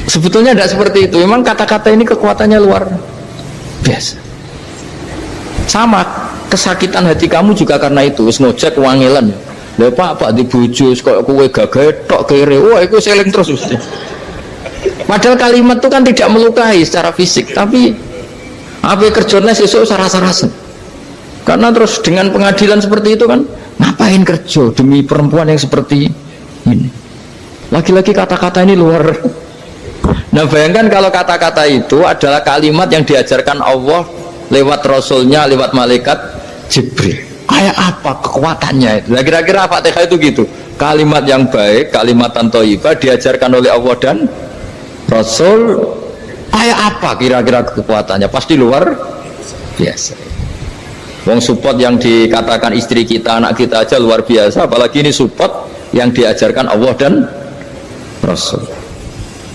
Sebetulnya tidak seperti itu. Memang kata-kata ini kekuatannya luar biasa. Sama kesakitan hati kamu juga karena itu. Wis ngojek wangilan. Lha Pak di bojo kok kowe gagah tok kere. Wah, iku seling terus mesti. Padahal kalimat itu kan tidak melukai secara fisik, tapi apa kerjanya sesuk sarasa-rasen. Karena terus dengan pengadilan seperti itu kan, ngapain kerja demi perempuan yang seperti ini? Lagi-lagi kata-kata ini luar. Nah bayangkan kalau kata-kata itu adalah kalimat yang diajarkan Allah lewat Rasulnya, lewat malaikat Jibril. Kayak apa kekuatannya itu? Nah, kira-kira Fatihah itu gitu. Kalimat yang baik, kalimatan thayyibah diajarkan oleh Allah dan Rasul. Kayak apa kira-kira kekuatannya? Pasti luar biasa. Wong support yang dikatakan istri kita, anak kita aja luar biasa, apalagi ini support yang diajarkan Allah dan Rasul.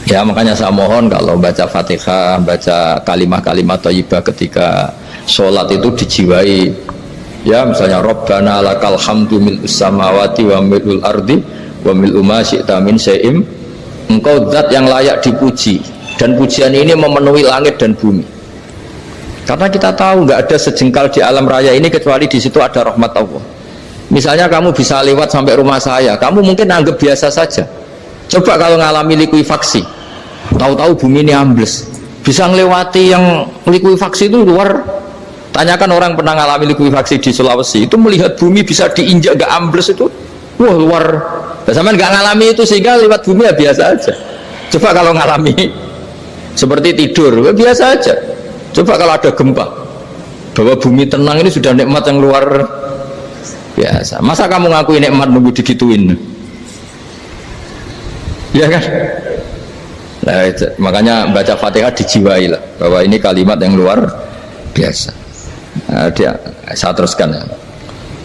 Ya makanya saya mohon kalau baca Fatihah, baca kalimat-kalimat thayyibah ketika sholat itu dijiwai. Ya misalnya Rabbana lakal hamdu mil'us samawati wa mil'ul ardi wa mil'u ma syi'ta min syai'im. Engkau zat yang layak dipuji, dan pujian ini memenuhi langit dan bumi. Karena kita tahu nggak ada sejengkal di alam raya ini kecuali di situ ada rahmat Allah. Misalnya kamu bisa lewat sampai rumah saya, kamu mungkin anggap biasa saja. Coba kalau ngalami likuifaksi, tahu-tahu bumi ini ambles, bisa ngelewati yang likuifaksi itu luar. Tanyakan orang pernah ngalami likuifaksi di Sulawesi, itu melihat bumi bisa diinjak gak ambles itu, wah luar Sampean nggak ngalami itu sehingga lewat bumi ya biasa aja. Coba kalau ngalami seperti tidur, ya biasa aja. Coba kalau ada gempa, bahwa bumi tenang ini sudah nikmat yang luar biasa. Masa kamu ngakui nikmat nunggu digituin? Ya kan? Nah, makanya baca Fatihah dijiwai lah bahwa ini kalimat yang luar biasa. Nah, saya teruskan ya.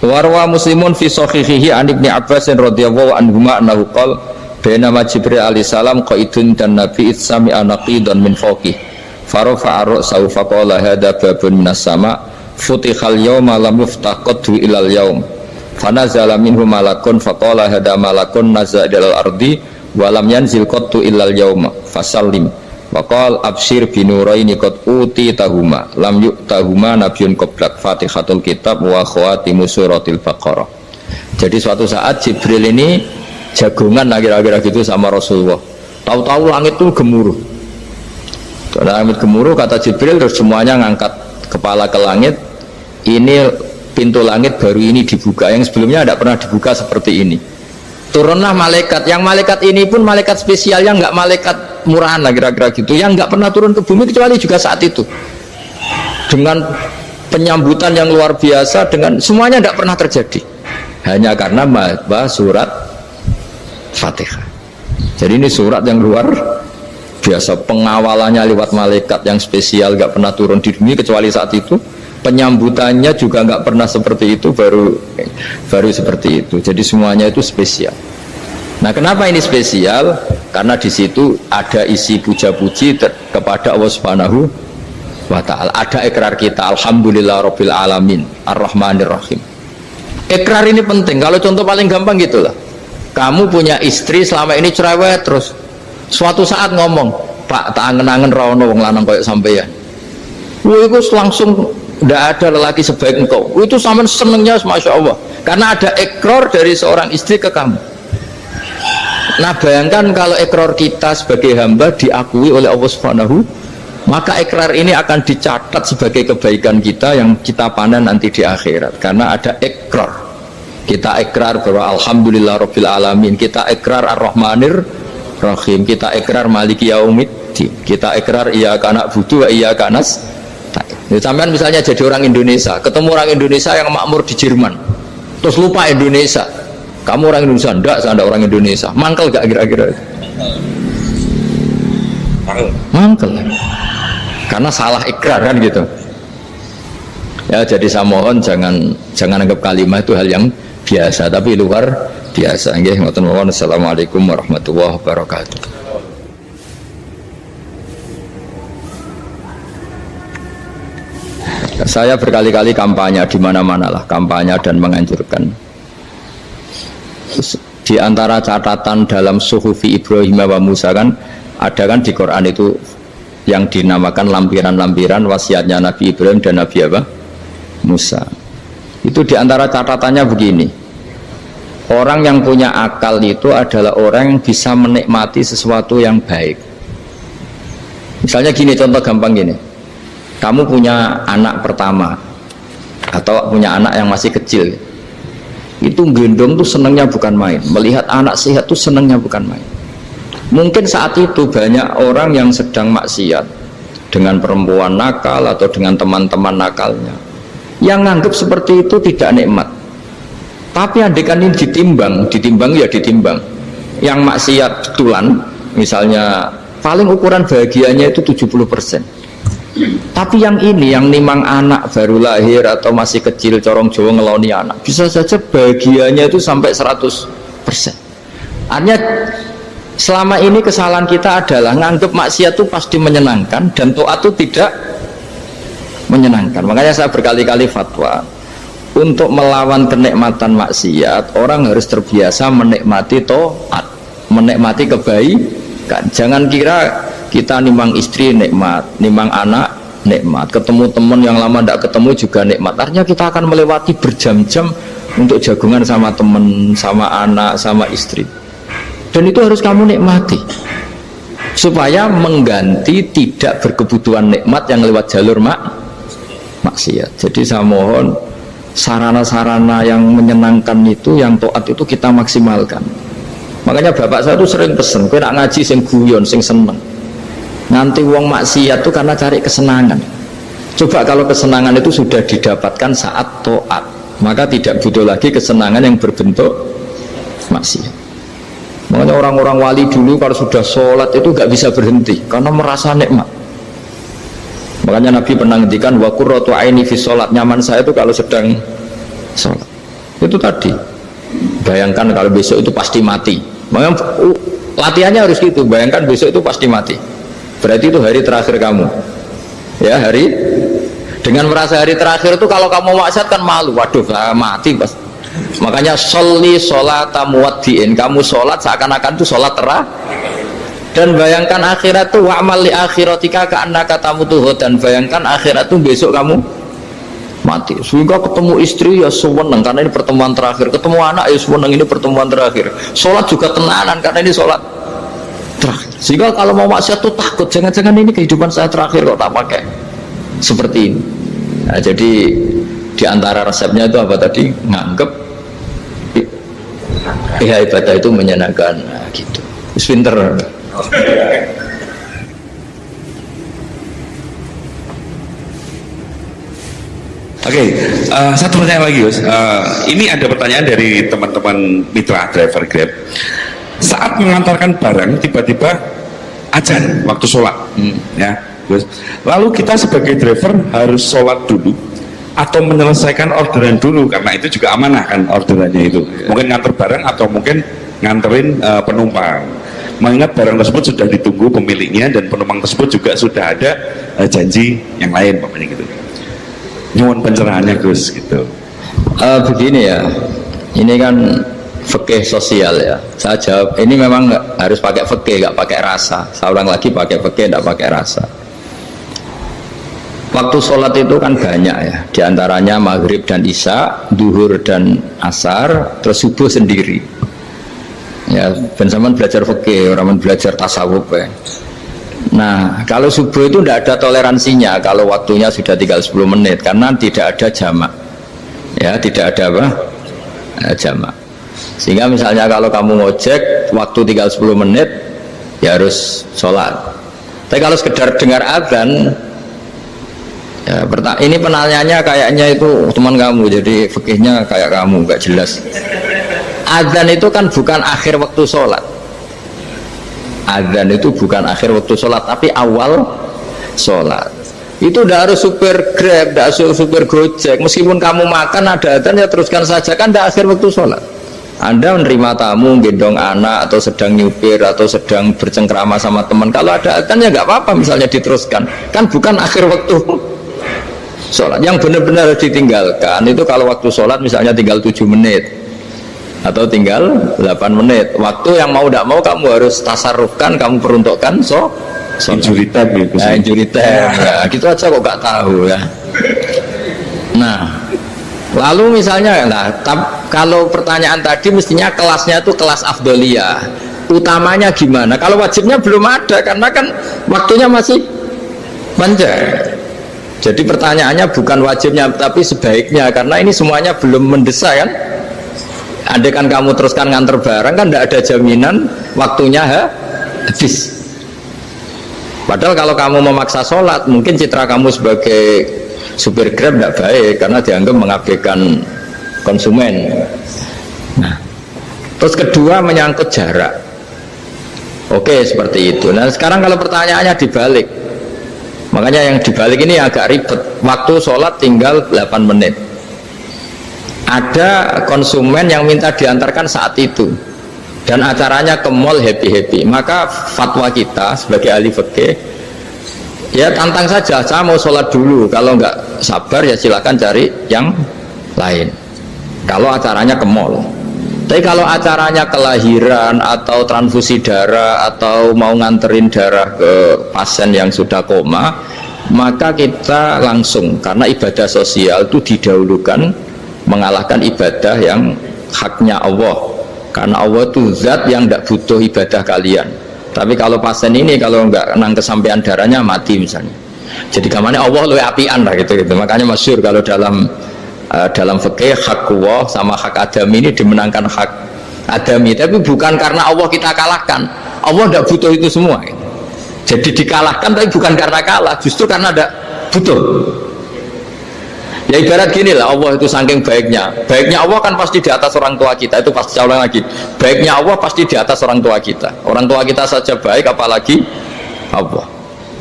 Warwa Muslimun fi sahihihi an Ibnu Abbas radhiyallahu anhuma annahu qala bainama Jibril alaihi salam qaidun dan Nabi itsami anaqidan min fawqih farafa'a ra'sahu faqala hadza babun minas sama futihal yawma lam yuftaqadhu ilal yaum fanazala minhu malakun faqala hadza malakun nazala ilal ardi walam yanzil qattu illal yauma fasallim waqal abshir binuraini qad uti tahuma lam yu'tahuma nabiyyun qablak fatihatul kitab wa khawatimu suratil baqarah. Jadi suatu saat Jibril ini jagongan kira-kira gitu sama Rasulullah, tahu-tahu langit itu gemuruh. Langit gemuruh kata Jibril, terus semuanya ngangkat kepala ke langit. Ini pintu langit baru ini dibuka, yang sebelumnya tidak pernah dibuka seperti ini. Turunlah malaikat, yang malaikat ini pun malaikat spesial, yang nggak malaikat murahan lah kira-kira gitu, yang nggak pernah turun ke bumi kecuali juga saat itu dengan penyambutan yang luar biasa, dengan semuanya tidak pernah terjadi hanya karena bahwa surat Fatihah. Jadi ini surat yang luar biasa, pengawalannya lewat malaikat yang spesial, nggak pernah turun di bumi kecuali saat itu, penyambutannya juga nggak pernah seperti itu, baru seperti itu. Jadi semuanya itu spesial. Nah, kenapa ini spesial? Karena di situ ada isi puja-puji kepada Allah Subhanahu wa ta'ala. Ada ikrar kita, alhamdulillahirabbil alamin, arrahmanir rahim. Ikrar ini penting. Kalau contoh paling gampang gitulah. Kamu punya istri selama ini cerewet terus. Suatu saat ngomong, "Pak, tak angen-angen ra ono wong lanang koyo sampeyan." Wah, itu langsung tidak ada lelaki sebaik engkau. Itu sama senengnya, masya Allah, karena ada ikrar dari seorang istri ke kamu. Nah, bayangkan kalau ikrar kita sebagai hamba diakui oleh Allah Subhanahu, maka ikrar ini akan dicatat sebagai kebaikan kita yang kita panen nanti di akhirat, karena ada ikrar. Kita ikrar bahwa alhamdulillahirabbil alamin, kita ikrar ar-rahmanir rahim, kita ikrar maliki yaumiddin, kita ikrar iyyaka na'budu wa iyyaka nasta'in. Sampean misalnya jadi orang Indonesia, ketemu orang Indonesia yang makmur di Jerman, terus lupa Indonesia. Kamu orang Indonesia? Enggak, saya enggak orang Indonesia. Mangkel gak kira-kira? Mangkel. Karena salah ikrar kan gitu. Ya, jadi saya mohon jangan anggap kalimat itu hal yang biasa, tapi luar biasa. Nggih, ngoten mawon. Assalamualaikum warahmatullahi wabarakatuh. Saya berkali-kali kampanye di mana-mana lah, kampanye dan menganjurkan. Di antara catatan dalam Suhufi Ibrahim wa Musa kan ada kan di Quran itu yang dinamakan lampiran-lampiran wasiatnya Nabi Ibrahim dan Nabi apa? Musa. Itu di antara catatannya begini. Orang yang punya akal itu adalah orang yang bisa menikmati sesuatu yang baik. Misalnya gini, contoh gampang gini. Kamu punya anak pertama atau punya anak yang masih kecil, itu gendong tuh senangnya bukan main, melihat anak sehat tuh senangnya bukan main. Mungkin saat itu banyak orang yang sedang maksiat dengan perempuan nakal atau dengan teman-teman nakalnya, yang nganggap seperti itu tidak nikmat. Tapi andaikan ini ditimbang ya ditimbang. Yang maksiat betulan, misalnya paling ukuran bahagianya itu 70%. Tapi yang ini, yang nimang anak baru lahir atau masih kecil, corong Jawa ngeloni anak, bisa saja bahagianya itu sampai 100%. Artinya selama ini kesalahan kita adalah nganggap maksiat itu pasti menyenangkan dan taat itu tidak menyenangkan. Makanya saya berkali-kali fatwa, untuk melawan kenikmatan maksiat, orang harus terbiasa menikmati taat, menikmati kebaikan. Jangan kira kita nimang istri nikmat, nimang anak nikmat, ketemu teman yang lama tidak ketemu juga nikmat. Artinya kita akan melewati berjam-jam untuk jagungan sama teman, sama anak, sama istri. Dan itu harus kamu nikmati supaya mengganti tidak berkebutuhan nikmat yang lewat jalur maksiat. Jadi saya mohon sarana-sarana yang menyenangkan itu, yang taat itu kita maksimalkan. Makanya bapak saya tuh sering pesen, kowe nak ngaji sing guyon, sing seneng. Nanti wong maksiat tuh karena cari kesenangan. Coba kalau kesenangan itu sudah didapatkan saat taat, maka tidak butuh lagi kesenangan yang berbentuk maksiat. Makanya orang-orang wali dulu kalau sudah sholat itu gak bisa berhenti karena merasa nikmat. Makanya Nabi pernah ngendikan wa qurratu aini fi sholat, nyaman saya itu kalau sedang sholat. Itu tadi. Bayangkan kalau besok itu pasti mati. Makanya latihannya harus gitu. Bayangkan besok itu pasti mati. Berarti itu hari terakhir kamu. Ya, hari dengan merasa hari terakhir itu kalau kamu maksiat kan malu. Waduh, saya mati pas. Makanya sholli sholata muwaddiin, kamu sholat seakan-akan itu sholat terakhir. Dan bayangkan akhirat itu wa'mal li akhiratika ka'annaka tamutu, dan bayangkan akhirat itu besok kamu mati. Sehingga ketemu istri ya seneng karena ini pertemuan terakhir, ketemu anak ya seneng ini pertemuan terakhir, sholat juga tenanan karena ini sholat terakhir. Sehingga kalau mau maksiat tuh takut, jangan-jangan ini kehidupan saya terakhir kok tak pakai seperti ini. Nah, jadi di antara resepnya itu apa tadi? Nganggep ya ibadah itu menyenangkan. Nah, gitu. Pinter. Oke, satu pertanyaan lagi, Gus. Ini ada pertanyaan dari teman-teman mitra driver Grab. Saat mengantarkan barang, tiba-tiba azan waktu sholat, ya, Gus. Lalu kita sebagai driver harus sholat dulu atau menyelesaikan orderan dulu, karena itu juga amanah kan orderannya itu. Mungkin nganter barang atau mungkin nganterin penumpang. Mengingat barang tersebut sudah ditunggu pemiliknya dan penumpang tersebut juga sudah ada janji yang lain, pokoknya gitu. Nyuwun pencerahannya, Gus, gitu. Begini ya, ini kan fikih sosial ya. Saya jawab, ini memang harus pakai fikih, nggak pakai rasa. Saya ulang lagi, pakai fikih, nggak pakai rasa. Waktu sholat itu kan banyak ya, diantaranya maghrib dan isya, duhur dan asar, terus subuh sendiri. Ya, ben sampean belajar fikih, orang belajar tasawuf ya. Nah, kalau subuh itu tidak ada toleransinya kalau waktunya sudah tinggal 10 menit karena tidak ada jamak. Ya, tidak ada apa? Jamak. Sehingga misalnya kalau kamu ngojek waktu tinggal 10 menit ya harus sholat. Tapi kalau sekedar dengar azan ya, ini penanyanya kayaknya itu teman kamu, jadi fikihnya kayak kamu, nggak jelas. Azan itu kan bukan akhir waktu sholat. Azan itu bukan akhir waktu sholat, tapi awal sholat. Itu tidak harus supir Grab, tidak harus supir Gojek. Meskipun kamu makan ada azan ya teruskan saja, kan tidak akhir waktu sholat. Anda menerima tamu, gendong anak, atau sedang nyupir, atau sedang bercengkrama sama teman. Kalau ada azan ya nggak apa-apa, misalnya diteruskan. Kan bukan akhir waktu sholat. Yang benar-benar ditinggalkan itu kalau waktu sholat misalnya tinggal 7 menit. Atau tinggal 8 menit. Waktu yang mau tidak mau kamu harus tasarrufkan, kamu peruntukkan Injury time ya, Gus. Nah, injury time ya, gitu aja kok gak tahu ya. Nah, lalu misalnya kalau pertanyaan tadi mestinya kelasnya itu kelas afdoliyah, utamanya gimana? Kalau wajibnya belum ada karena kan waktunya masih panjang. Jadi pertanyaannya bukan wajibnya tapi sebaiknya, karena ini semuanya belum mendesak kan. Andai kan kamu teruskan nganter barang kan tidak ada jaminan waktunya habis. Padahal kalau kamu memaksa sholat, mungkin citra kamu sebagai supir Grab tidak baik karena dianggap mengabaikan konsumen. Nah, terus kedua menyangkut jarak. Oke, seperti itu. Nah, sekarang kalau pertanyaannya dibalik, makanya yang dibalik ini agak ribet. Waktu sholat tinggal 8 menit. Ada konsumen yang minta diantarkan saat itu dan acaranya ke mall happy-happy, maka fatwa kita sebagai ahli fikih ya tantang saja, saya mau sholat dulu, kalau nggak sabar ya silakan cari yang lain kalau acaranya ke mall. Tapi kalau acaranya kelahiran atau transfusi darah atau mau nganterin darah ke pasien yang sudah koma, maka kita langsung, karena ibadah sosial itu didahulukan mengalahkan ibadah yang haknya Allah, karena Allah itu zat yang tidak butuh ibadah kalian. Tapi kalau pasien ini kalau nggak nang kesampaian darahnya mati misalnya, jadi kamarnya Allah lebih apian lah gitu. Makanya masyhur kalau dalam fikih hak Allah sama hak Adam ini dimenangkan hak adami, tapi bukan karena Allah kita kalahkan. Allah tidak butuh itu semua. Jadi dikalahkan tapi bukan karena kalah, justru karena tidak butuh. Ya ibarat gini lah, Allah itu saking baiknya Allah kan pasti di atas orang tua kita. Itu pasti, saya ulang lagi, baiknya Allah pasti di atas orang tua kita. Orang tua kita saja baik, apalagi Allah.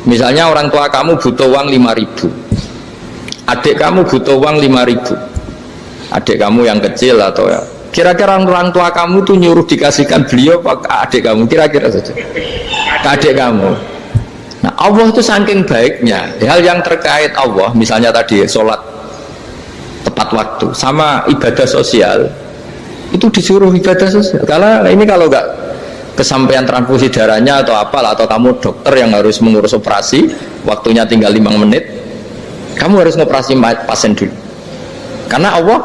Misalnya orang tua kamu butuh uang 5.000, adik kamu butuh uang 5.000, adik kamu yang kecil atau ya, kira-kira orang tua kamu tuh nyuruh dikasihkan beliau ke adik kamu, kira-kira saja ke adik kamu. Nah Allah itu saking baiknya, hal yang terkait Allah, misalnya tadi sholat tepat waktu sama ibadah sosial, itu disuruh ibadah sosial. Karena ini kalau nggak kesampaian transfusi darahnya atau apalah, atau kamu dokter yang harus mengurus operasi, waktunya tinggal 5 menit, kamu harus ngoperasi pasien dulu, karena Allah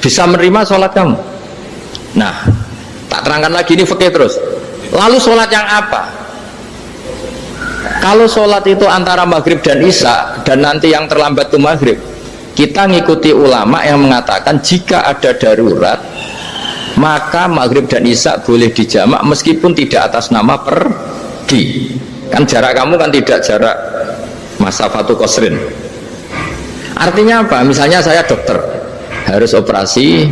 bisa menerima sholat kamu. Nah tak terangkan lagi, ini fikih terus. Lalu sholat yang apa? Kalau sholat itu antara maghrib dan isya, dan nanti yang terlambat itu maghrib, kita ngikuti ulama yang mengatakan jika ada darurat maka maghrib dan isya boleh dijamak meskipun tidak atas nama pergi. Kan jarak kamu kan tidak jarak masafatu qasrin. Artinya apa? Misalnya saya dokter harus operasi,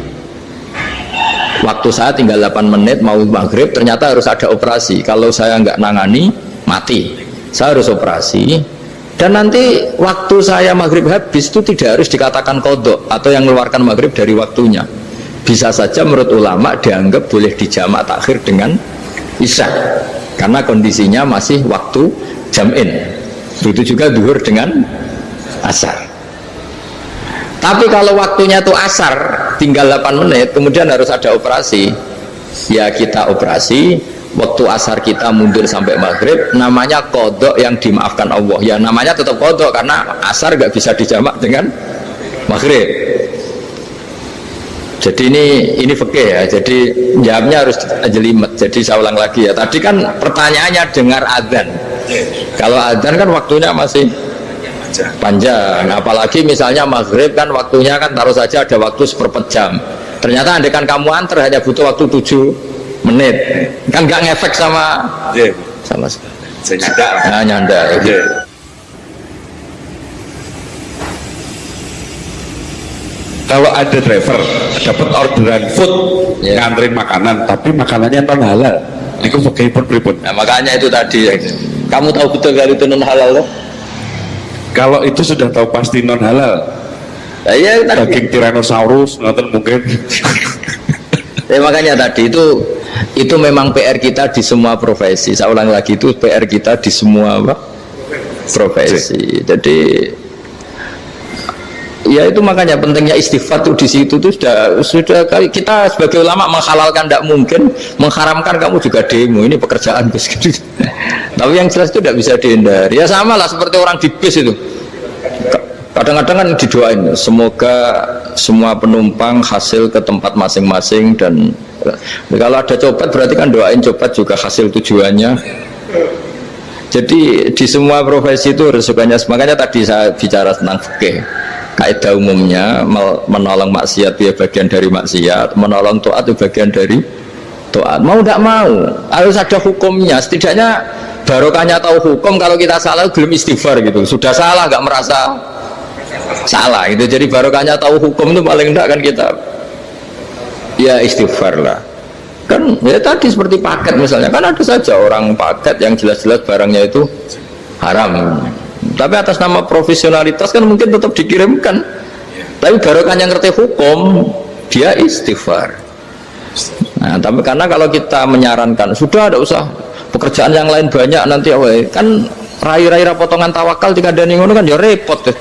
waktu saya tinggal 8 menit mau maghrib, ternyata harus ada operasi. Kalau saya nggak nangani mati, saya harus operasi. Dan nanti waktu saya maghrib habis itu tidak harus dikatakan qadha atau yang mengeluarkan maghrib dari waktunya. Bisa saja menurut ulama dianggap boleh dijamak takhir dengan isya, karena kondisinya masih waktu jam'in. Begitu juga zuhur dengan asar. Tapi kalau waktunya itu asar, tinggal 8 menit, kemudian harus ada operasi, ya kita operasi. Waktu asar kita mundur sampai maghrib, namanya qadha yang dimaafkan Allah. Ya namanya tetap qadha karena asar gak bisa dijamak dengan maghrib. Jadi ini fikih ya. Jadi jawabnya harus jelimet. Jadi saya ulang lagi ya. Tadi kan pertanyaannya dengar adzan. Kalau adzan kan waktunya masih panjang. Apalagi misalnya maghrib kan waktunya kan taruh saja ada waktu 1/4 jam. Ternyata andaikan kamu antar hanya butuh waktu 7 menit, kan nggak ngefek sama sekali. Saya nyanda. Nah, nyanda. Okay. Kalau ada driver dapat orderan food, nganterin makanan, tapi makanannya non halal, itu pakai pripun. Nah, makanya itu tadi, kamu tahu betul kalau itu non halal loh? Kalau itu sudah tahu pasti non halal. Nah, iya, daging Tyrannosaurus, nonton mungkin. Ya, makanya tadi itu memang PR kita di semua profesi. Saya ulang lagi, itu PR kita di semua profesi. Jadi ya itu makanya pentingnya istighfar tuh di situ tuh sudah kita sebagai ulama menghalalkan tidak mungkin, mengharamkan kamu juga demo. Ini pekerjaan bus gitu. Tapi yang jelas itu tidak bisa dihindari. Ya sama lah seperti orang di bus itu. Kadang-kadang kan didoain semoga semua penumpang hasil ke tempat masing-masing, dan kalau ada cobat berarti kan doain cobat juga hasil tujuannya. Jadi di semua profesi itu resikonya. Makanya tadi saya bicara tentang fikih. Kaidah umumnya menolong maksiat ya bagian dari maksiat, menolong taat itu bagian dari taat. Mau tidak mau harus ada hukumnya. Setidaknya barokahnya tahu hukum. Kalau kita salah belum istighfar gitu, sudah salah nggak merasa salah itu. Jadi barokahnya tahu hukum itu paling enggak kan kita ya istighfar lah. Kan ya tadi seperti paket misalnya, kan ada saja orang paket yang jelas-jelas barangnya itu haram, tapi atas nama profesionalitas kan mungkin tetap dikirimkan, tapi barokahnya ngerti hukum dia istighfar. Nah tapi karena kalau kita menyarankan sudah ada usah pekerjaan yang lain banyak nanti kan rai-rai potongan tawakal jika ada ngono kan ya repot deh.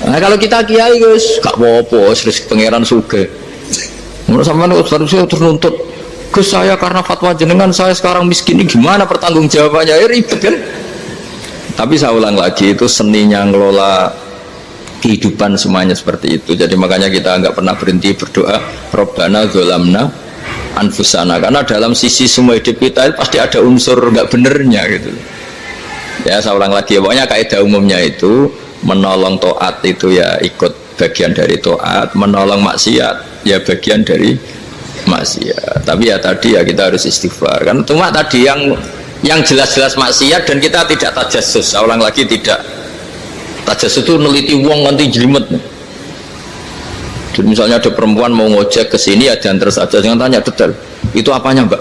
Nah kalau kita kiai guys gak apa-apa, rezeki pangeran sugih. Menurut sampean harusnya terus nuntut Gus saya karena fatwa jenengan saya sekarang miskin, ini gimana pertanggungjawabannya? Ya ribet kan. Tapi saya ulang lagi, itu seninya ngelola kehidupan semuanya seperti itu. Jadi makanya kita nggak pernah berhenti berdoa Rabbana dzolamna anfusana, karena dalam sisi semua hidup kita itu pasti ada unsur nggak benernya gitu. Ya saya ulang lagi, pokoknya kaidah umumnya itu menolong taat itu ya ikut bagian dari taat, menolong maksiat ya bagian dari maksiat. Tapi ya tadi ya kita harus istighfar. Kan cuma tadi yang jelas-jelas maksiat dan kita tidak tajassus. Saya ulang lagi, tidak tajassus itu neliti wong nanti jelimet. Jadi misalnya ada perempuan mau ngojek ke sini ya diantar saja, jangan tanya detail. Itu apanya mbak?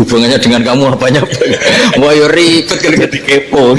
Hubungannya dengan kamu apanya? Wah, yo ribet kalau jadi kepo.